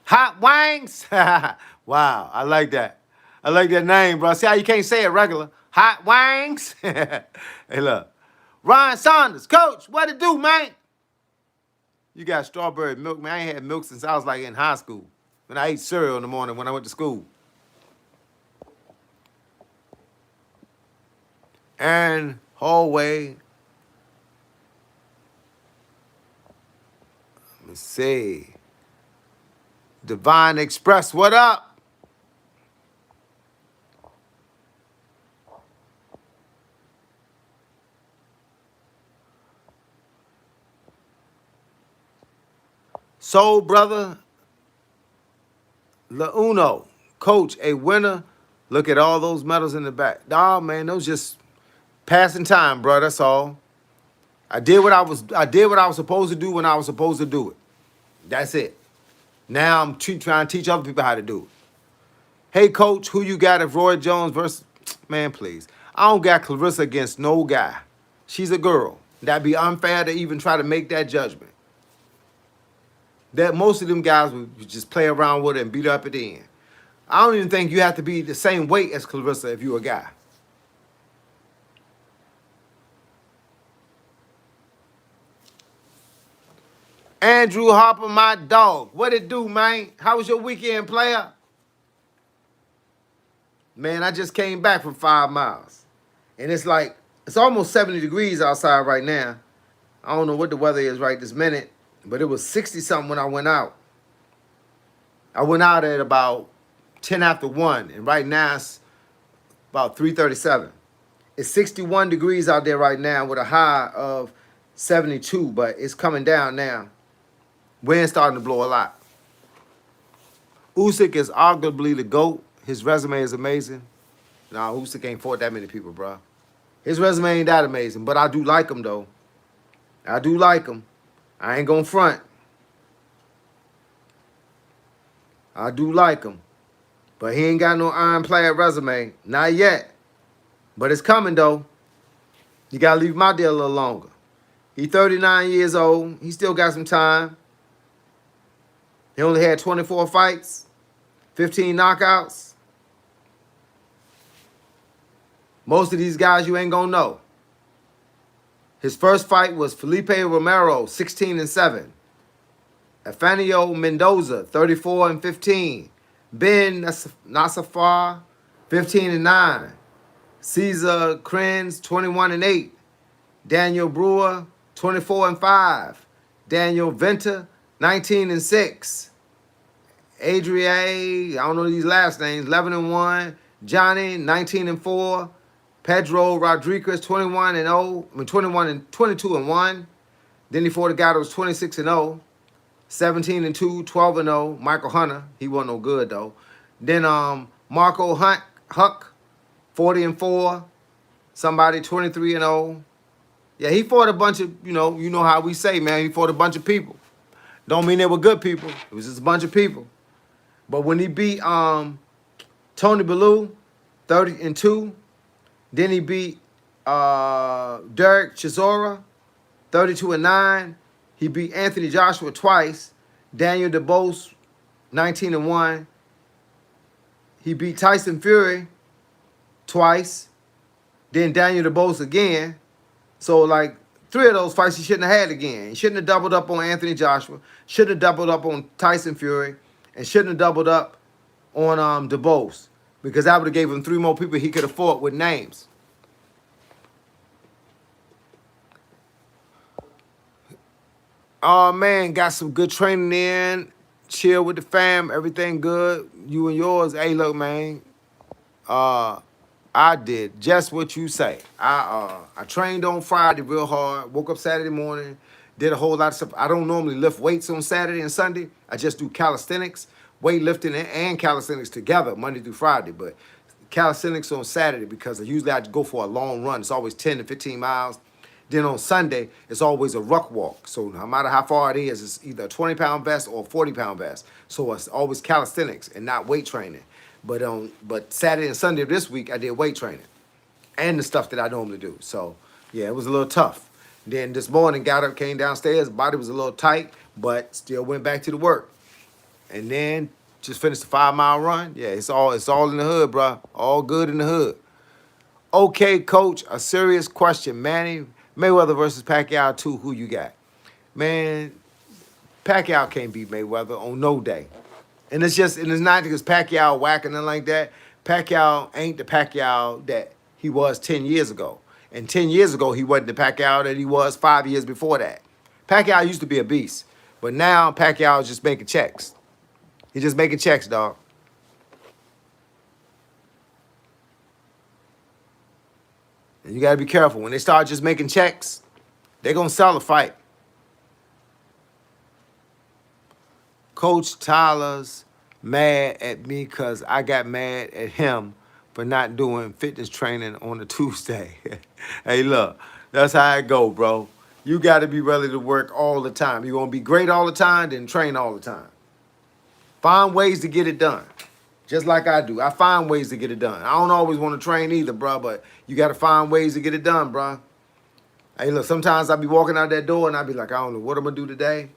Hot Wangs. Wow, I like that. I like that name, bro. See how you can't say it regular. Hot Wangs. Hey, look. Ryan Saunders, coach, what it do, man? You got strawberry milk, man. I ain't had milk since I was like in high school, when I ate cereal in the morning when I went to school. and hallway. Let me see. Divine Express, what up? Soul Brother La Uno, Coach, a winner. Look at all those medals in the back. Nah, man, those just passing time, bro. That's all. I did what I was supposed to do when I was supposed to do it. That's it. Now I'm trying to teach other people how to do it. Hey, Coach, who you got if Roy Jones versus? Man, please. I don't got Clarissa against no guy. She's a girl. That'd be unfair to even try to make that judgment. That most of them guys would just play around with it and beat her up at the end. I don't even think you have to be the same weight as Clarissa if you're a guy. Andrew Harper, my dog. What it do, man? How was your weekend, player? Man, I just came back from 5 miles. And it's almost 70 degrees outside right now. I don't know what the weather is right this minute, but it was 60 something when I went out. I went out at about 10 after 1, and right now it's about 3:37. It's 61 degrees out there right now with a high of 72, but it's coming down now. Wind's starting to blow a lot. Usyk is arguably the GOAT. His resume is amazing. Nah, Usyk ain't fought that many people, bro. His resume ain't that amazing, but I do like him, though. I do like him. I ain't gonna front. I do like him. But he ain't got no ironclad resume. Not yet. But it's coming, though. You gotta leave him out there a little longer. He's 39 years old. He still got some time. He only had 24 fights, 15 knockouts. Most of these guys you ain't gonna know. His first fight was Felipe Romero, 16-7. Efanio Mendoza, 34-15. Ben Nassafar, 15-9. Cesar Krenz, 21-8. Daniel Brewer, 24-5. Daniel Venter, 19-6. Adrian, I don't know these last names, 11-1. Johnny, 19-4. Pedro Rodriguez, 21-0. I mean 22-1. Then he fought a guy that was 26-0. 17-2, 12-0. Michael Hunter, he wasn't no good though. Then Marco Huck, 40-4. Somebody 23-0. Yeah, he fought a bunch of, you know how we say, man, he fought a bunch of people. Don't mean they were good people. It was just a bunch of people. But when he beat Tony Bellew, 30-2, then he beat Derek Chisora, 32-9. He beat Anthony Joshua twice. Daniel DeBose, 19-1. He beat Tyson Fury twice. Then Daniel DeBose again. So, 3 of those fights he shouldn't have had again. He shouldn't have doubled up on Anthony Joshua. Shouldn't have doubled up on Tyson Fury. And shouldn't have doubled up on DeBose. Because that would have gave him 3 more people he could have fought with names. Oh, man, got some good training in. Chill with the fam. Everything good. You and yours. Hey, look, man. I did just what you say. I trained on Friday real hard. Woke up Saturday morning. Did a whole lot of stuff. I don't normally lift weights on Saturday and Sunday. I just do calisthenics, weightlifting and calisthenics together Monday through Friday. But calisthenics on Saturday because usually I go for a long run. It's always 10 to 15 miles. Then on Sunday, it's always a ruck walk. So no matter how far it is, it's either a 20-pound vest or a 40-pound vest. So it's always calisthenics and not weight training. But Saturday and Sunday of this week, I did weight training and the stuff that I normally do. So, yeah, it was a little tough. Then this morning, got up, came downstairs. Body was a little tight, but still went back to the work. And then just finished the 5-mile run. Yeah, it's all in the hood, bro. All good in the hood. Okay, Coach, a serious question. Manny Mayweather versus Pacquiao 2, who you got? Man, Pacquiao can't beat Mayweather on no day. And it's not because Pacquiao whacking and like that. Pacquiao ain't the Pacquiao that he was 10 years ago. And 10 years ago, he wasn't the Pacquiao that he was 5 years before that. Pacquiao used to be a beast. But now Pacquiao is just making checks. He's just making checks, dog. And you got to be careful. When they start just making checks, they're going to sell a fight. Coach Tyler's mad at me because I got mad at him for not doing fitness training on a Tuesday. Hey, look, that's how it go, bro. You got to be ready to work all the time. You want to be great all the time, then train all the time. Find ways to get it done. Just like I do. I find ways to get it done. I don't always want to train either, bro, but you got to find ways to get it done, bro. Hey, look, sometimes I be walking out that door and I be like, I don't know what I'm going to do today.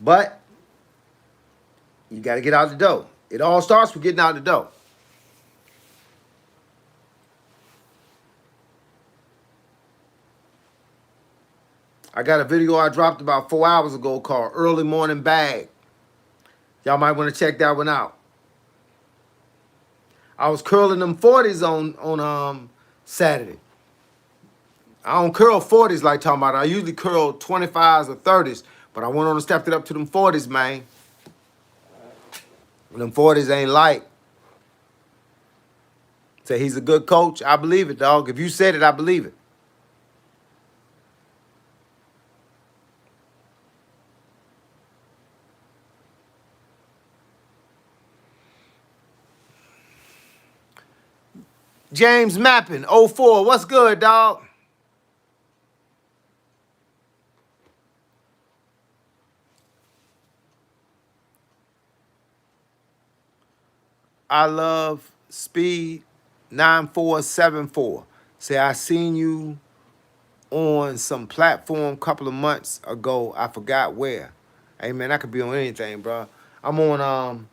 But you got to get out the door. It all starts with getting out the door. I got a video I dropped about 4 hours ago called Early Morning Bag. Y'all might want to check that one out. I was curling them 40s on Saturday. I don't curl 40s like talking about. I usually curl 25s or 30s, but I went on and stepped it up to them 40s, man. Them 40s ain't light. Say he's a good coach. I believe it, dog. If you said it, I believe it. James Mappin, 04. What's good, dog? I love Speed 9474. Say I seen you on some platform a couple of months ago. I forgot where. Hey man, I could be on anything, bro. I'm on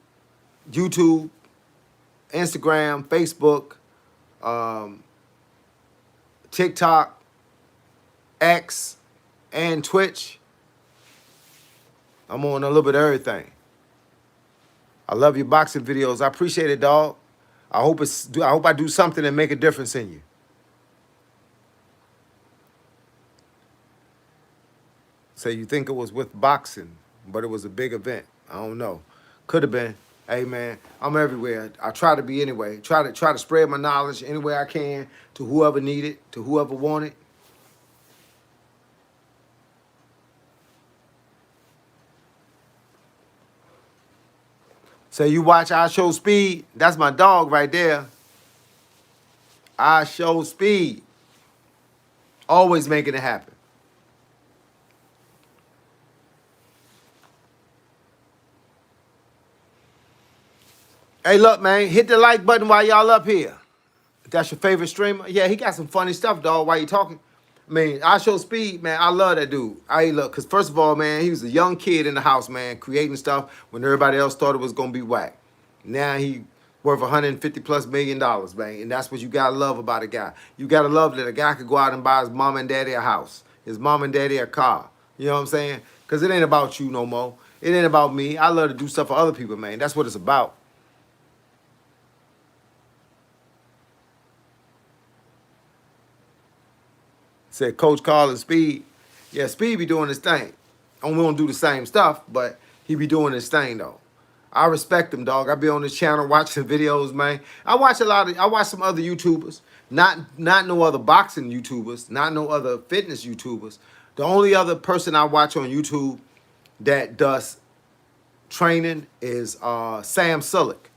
YouTube, Instagram, Facebook, TikTok, X, and Twitch. I'm on a little bit of everything. I love your boxing videos. I appreciate it, dog. I hope I do something and make a difference in you. Say you think it was with boxing, but it was a big event. I don't know. Could have been. Hey man, I'm everywhere. I try to be anyway. Try to spread my knowledge any way I can to whoever need it, to whoever want it. Say you watch I Show Speed. That's my dog right there. I Show Speed. Always making it happen. Hey, look, man, hit the like button while y'all up here. If that's your favorite streamer, yeah, he got some funny stuff, dog, while you talking. I mean, I Show Speed, man, I love that dude. Look, because first of all, man, he was a young kid in the house, man, creating stuff when everybody else thought it was going to be whack. Now he worth $150+ million, man, and that's what you got to love about a guy. You got to love that a guy could go out and buy his mom and daddy a house, his mom and daddy a car. You know what I'm saying? Because it ain't about you no more. It ain't about me. I love to do stuff for other people, man. That's what it's about. Said Coach Carl and Speed. Yeah, Speed be doing his thing. And we don't do the same stuff, but he be doing his thing though. I respect him, dog. I be on his channel watching videos, man. I watch some other YouTubers, not no other boxing YouTubers, not no other fitness YouTubers. The only other person I watch on YouTube that does training is Sam Sulek.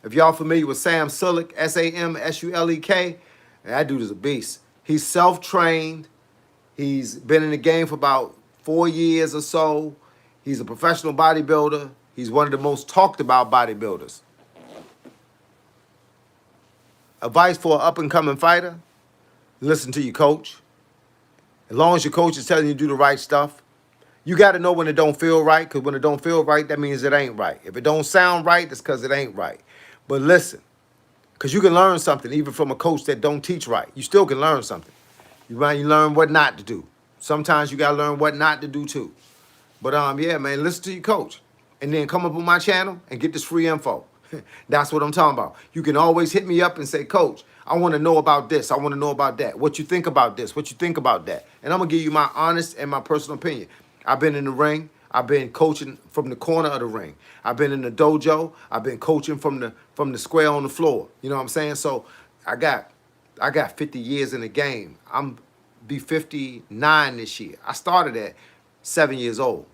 If y'all familiar with Sam Sulek, SAMSULEK, that dude is a beast. He's self-trained. He's been in the game for about 4 years or so. He's a professional bodybuilder. He's one of the most talked about bodybuilders. Advice for an up-and-coming fighter, listen to your coach. As long as your coach is telling you to do the right stuff, you got to know when it don't feel right, because when it don't feel right, that means it ain't right. If it don't sound right, that's because it ain't right. But listen, because you can learn something even from a coach that don't teach right. You still can learn something. You learn what not to do. Sometimes you got to learn what not to do too. But yeah, man, listen to your coach. And then come up on my channel and get this free info. That's what I'm talking about. You can always hit me up and say, Coach, I want to know about this. I want to know about that. What you think about this? What you think about that? And I'm gonna give you my honest and my personal opinion. I've been in the ring. I've been coaching from the corner of the ring. I've been in the dojo. I've been coaching from the square on the floor. You know what I'm saying? So I got I got 50 years in the game. I'm be 59 this year. I started at 7 years old.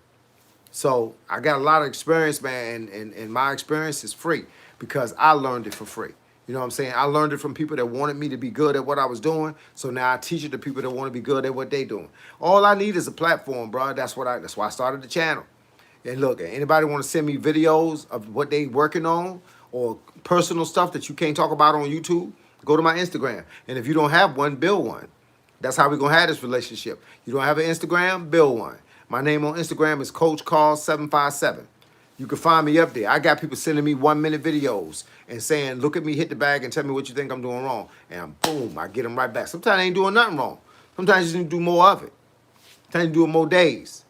So I got a lot of experience, man, and my experience is free because I learned it for free. You know what I'm saying? I learned it from people that wanted me to be good at what I was doing. So now I teach it to people that want to be good at what they doing. All I need is a platform, bro. That's why I started the channel. And look, anybody want to send me videos of what they working on or personal stuff that you can't talk about on YouTube, go to my Instagram. And if you don't have one, build one. That's how we're going to have this relationship. You don't have an Instagram, build one. My name on Instagram is Coach Carl 757. You can find me up there. I got people sending me 1-minute videos and saying, look at me, hit the bag, and tell me what you think I'm doing wrong. And boom, I get them right back. Sometimes I ain't doing nothing wrong. Sometimes you just need to do more of it. Sometimes you do it more days.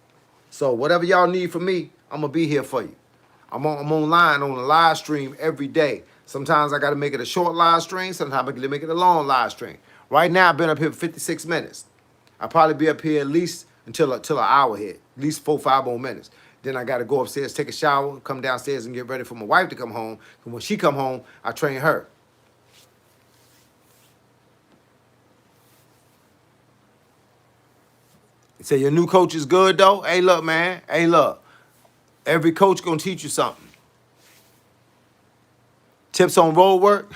So whatever y'all need from me, I'm going to be here for you. I'm online on a live stream every day. Sometimes I got to make it a short live stream. Sometimes I got to make it a long live stream. Right now, I've been up here for 56 minutes. I'll probably be up here at least until an hour hit, at least 4-5 more minutes. Then I got to go upstairs, take a shower, come downstairs and get ready for my wife to come home. And when she come home, I train her. You say your new coach is good though? Hey, look, man. Hey, look. Every coach gonna teach you something. Tips on road work.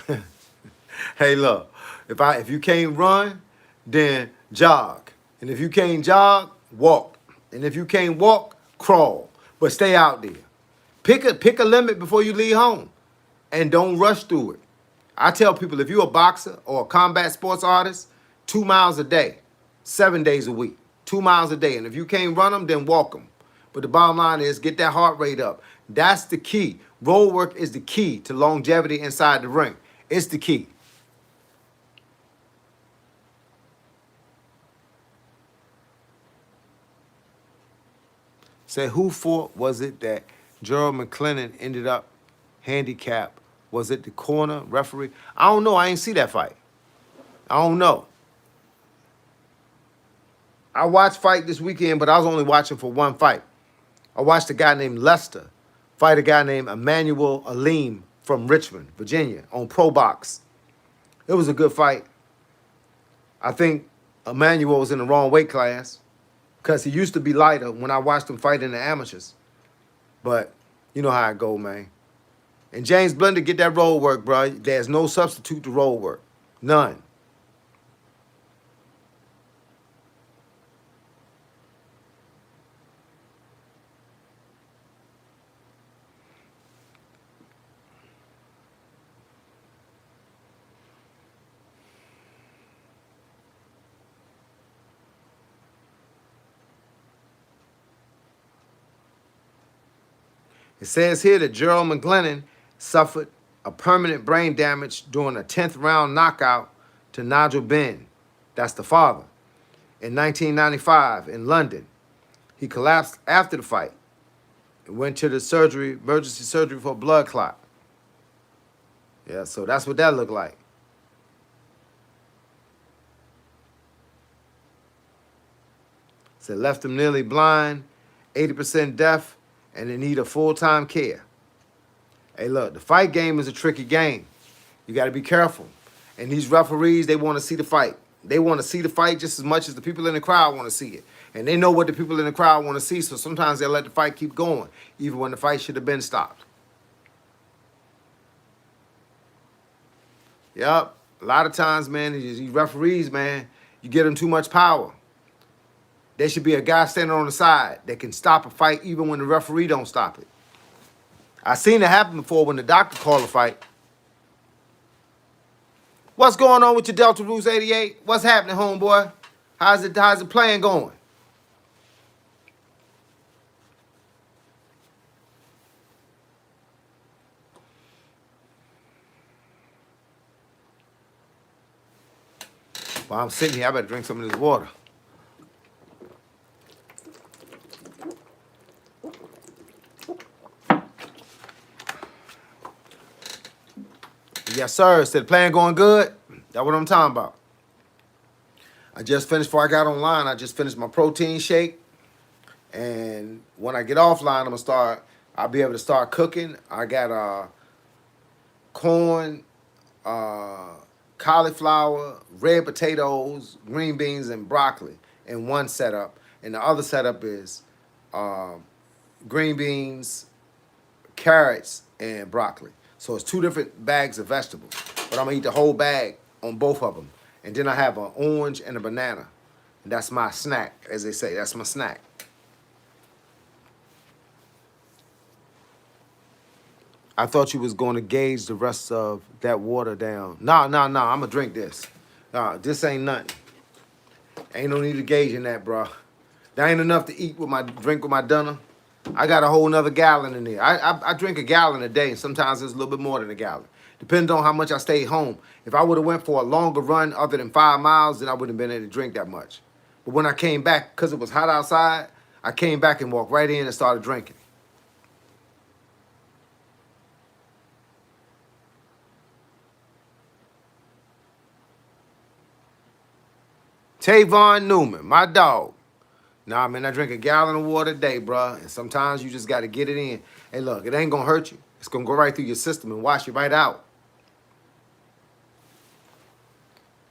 Hey, look. If you can't run, then jog. And if you can't jog, walk. And if you can't walk, crawl. But stay out there. Pick a limit before you leave home. And don't rush through it. I tell people if you're a boxer or a combat sports artist, 2 miles a day, 7 days a week, 2 miles a day. And if you can't run them, then walk them. But the bottom line is get that heart rate up. That's the key. Road work is the key to longevity inside the ring. It's the key. Say, who fought was it that Gerald McClellan ended up handicapped? Was it the corner referee? I don't know. I ain't see that fight. I don't know. I watched fight this weekend, but I was only watching for one fight. I watched a guy named Lester fight a guy named Emmanuel Aleem from Richmond, Virginia, on Pro Box. It was a good fight. I think Emmanuel was in the wrong weight class because he used to be lighter when I watched him fight in the amateurs. But you know how it go, man. And James Blender, get that road work, bro. There's no substitute to road work. None. It says here that Gerald McGlennon suffered a permanent brain damage during a 10th round knockout to Nigel Benn, that's the father, in 1995 in London. He collapsed after the fight and went to the emergency surgery for a blood clot. Yeah, so that's what that looked like. So left him nearly blind, 80% deaf, and in need of full-time care. Hey, look, the fight game is a tricky game. You got to be careful. And these referees, they want to see the fight. They want to see the fight just as much as the people in the crowd want to see it. And they know what the people in the crowd want to see, so sometimes they'll let the fight keep going, even when the fight should have been stopped. Yep. A lot of times, man, these referees, man, you give them too much power. There should be a guy standing on the side that can stop a fight even when the referee don't stop it. I seen it happen before when the doctor called a fight. What's going on with your Delta Roots 88? What's happening, homeboy? How's the playing going? While I'm sitting here, I better drink some of this water. Yes, sir. Said the plan going good? That's what I'm talking about. I just finished, before I got online, I just finished my protein shake. And when I get offline, I'll be able to start cooking. I got corn, uh, cauliflower, red potatoes, green beans, and broccoli in one setup. And the other setup is uh, green beans, carrots, and broccoli. So it's two different bags of vegetables. But I'm gonna eat the whole bag on both of them. And then I have an orange and a banana. And that's my snack, as they say. That's my snack. I thought you was going to gauge the rest of that water down. Nah, nah, nah. I'm going to drink this. Nah, this ain't nothing. Ain't no need to gauge in that, bro. That ain't enough to eat with my drink with my dinner. I got a whole nother gallon in there. I drink a gallon a day, and sometimes it's a little bit more than a gallon. Depends on how much I stay home. If I would have went for a longer run other than 5 miles, then I wouldn't have been able to drink that much. But when I came back, because it was hot outside, I came back and walked right in and started drinking. Tavon Newman, my dog. Nah, man, I drink a gallon of water a day, bro. And sometimes you just got to get it in. Hey, look, it ain't going to hurt you. It's going to go right through your system and wash you right out.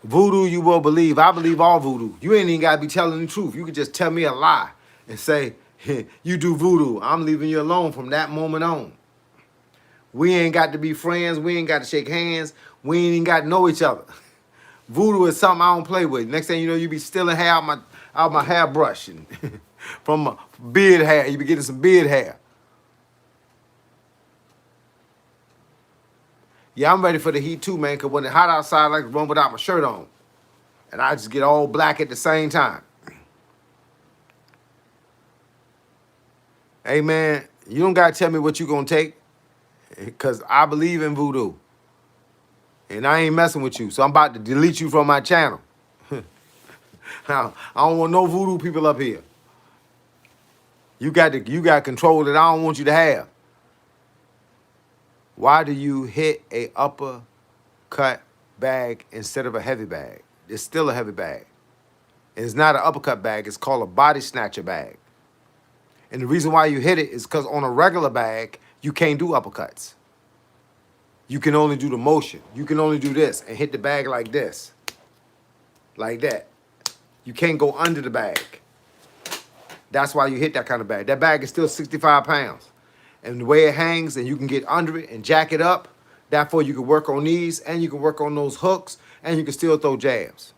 Voodoo, you will believe. I believe all voodoo. You ain't even got to be telling the truth. You could just tell me a lie and say, you do voodoo. I'm leaving you alone from that moment on. We ain't got to be friends. We ain't got to shake hands. We ain't even got to know each other. Voodoo is something I don't play with. Next thing you know, you be stealing hair out my hairbrush and from my beard hair. You be getting some beard hair. Yeah, I'm ready for the heat too, man, because when it's hot outside, I like to run without my shirt on. And I just get all black at the same time. Hey, man, you don't got to tell me what you going to take, because I believe in voodoo. And I ain't messing with you, so I'm about to delete you from my channel. I don't want no voodoo people up here. You got control that I don't want you to have. Why do you hit a uppercut bag instead of a heavy bag? It's still a heavy bag. And it's not an uppercut bag. It's called a body snatcher bag. And the reason why you hit it is because on a regular bag, you can't do uppercuts. You can only do the motion. You can only do this and hit the bag like this. Like that. You can't go under the bag. That's why you hit that kind of bag. That bag is still 65 pounds. And the way it hangs, and you can get under it and jack it up, therefore you can work on these, and you can work on those hooks, and you can still throw jabs.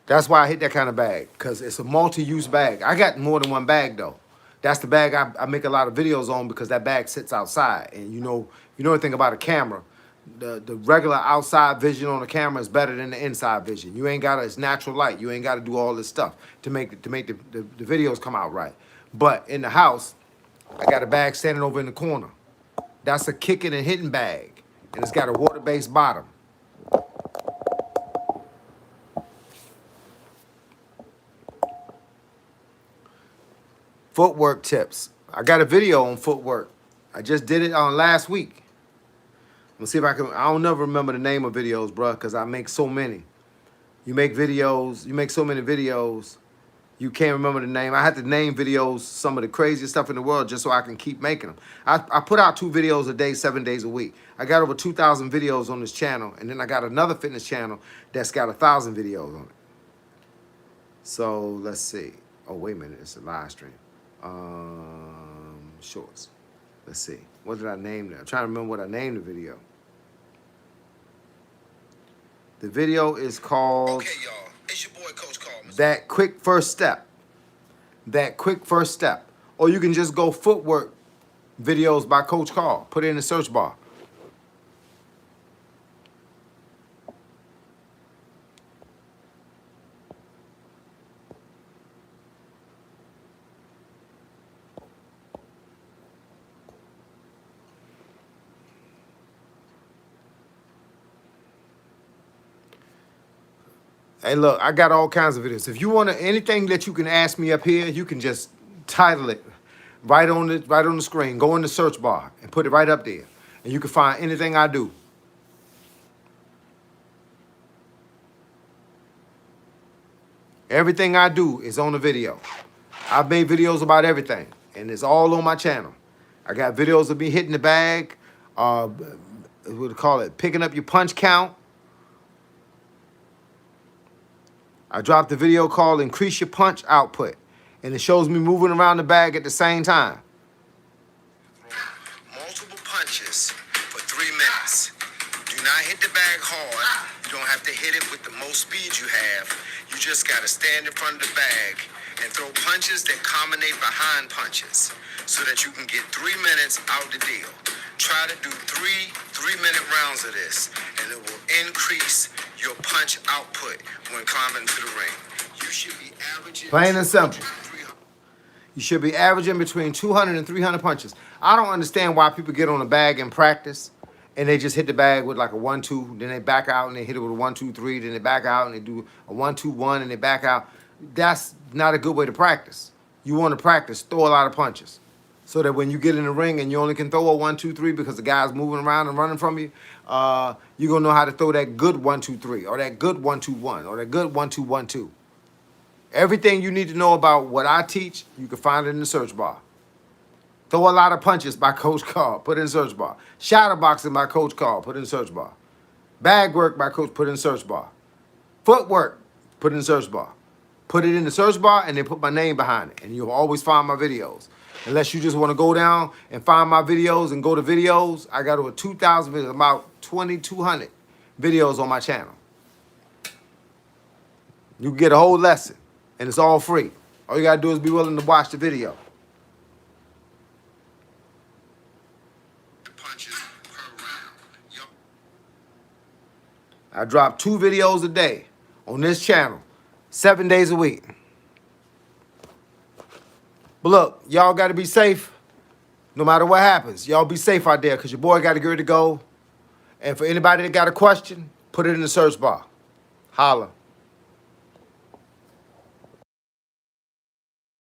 That's why I hit that kind of bag, because it's a multi-use bag. I got more than one bag, though. That's the bag I make a lot of videos on, because that bag sits outside. And you know anything about a camera, the regular outside vision on the camera is better than the inside vision. You ain't got it's natural light. You ain't got to do all this stuff to make the videos come out right. But in the house, I got a bag standing over in the corner. That's a kicking and hitting bag, and it's got a water-based bottom. Footwork tips. I got a video on footwork. I just did it on last week. Let's see if I can. I don't never remember the name of videos, bro, because I make so many. You make videos. You make so many videos. You can't remember the name. I had to name videos some of the craziest stuff in the world just so I can keep making them. I put out 2 videos a day, 7 days a week. I got over 2,000 videos on this channel, and then I got another fitness channel that's got 1,000 videos on it. So let's see. Oh, wait a minute. It's a live stream. Shorts. Let's see. What did I name that? I'm trying to remember what I named the video. The video is called Okay, y'all. It's your boy, Coach Carl. That Quick First Step. That Quick First Step. Or you can just go footwork videos by Coach Carl. Put it in the search bar. Hey, look, I got all kinds of videos. If you want anything that you can ask me up here, you can just title it right on the screen. Go in the search bar and put it right up there, and you can find anything I do. Everything I do is on the video. I've made videos about everything, and it's all on my channel. I got videos of me hitting the bag, what do you call it, picking up your punch count. I dropped a video called Increase Your Punch Output, and it shows me moving around the bag at the same time. Multiple punches for 3 minutes. Do not hit the bag hard. You don't have to hit it with the most speed you have. You just got to stand in front of the bag and throw punches that combinate behind punches so that you can get 3 minutes out the deal. Try to do three-minute rounds of this, and it will increase your punch output when climbing to the ring. You should be averaging Plain and simple. 300. You should be averaging between 200 and 300 punches. I don't understand why people get on a bag in practice and they just hit the bag with like a 1-2, then they back out and they hit it with a 1-2-3, then they back out and they do a 1-2-1 and they back out. That's not a good way to practice. You want to practice, throw a lot of punches, so that when you get in the ring and you only can throw a 1-2-3 because the guy's moving around and running from you, you're gonna know how to throw that good 1-2-3 or that good 1-2-1 or that good 1-2-1-2. Everything you need to know about what I teach, you can find it in the search bar. Throw a lot of punches by Coach Carl, put it in search bar. Shadow boxing by Coach Carl, put it in search bar. Bag work by Coach, put it in search bar. Footwork, put it in search bar. Put it in the search bar and then put my name behind it, and you'll always find my videos. Unless you just want to go down and find my videos and go to videos, I got over 2,000 videos, about 2,200 videos on my channel. You can get a whole lesson, and it's all free. All you got to do is be willing to watch the video. Punches per round. Yo. I drop 2 videos a day on this channel, 7 days a week. But look, y'all got to be safe no matter what happens. Y'all be safe out there because your boy got to get ready to go. And for anybody that got a question, put it in the search bar. Holla.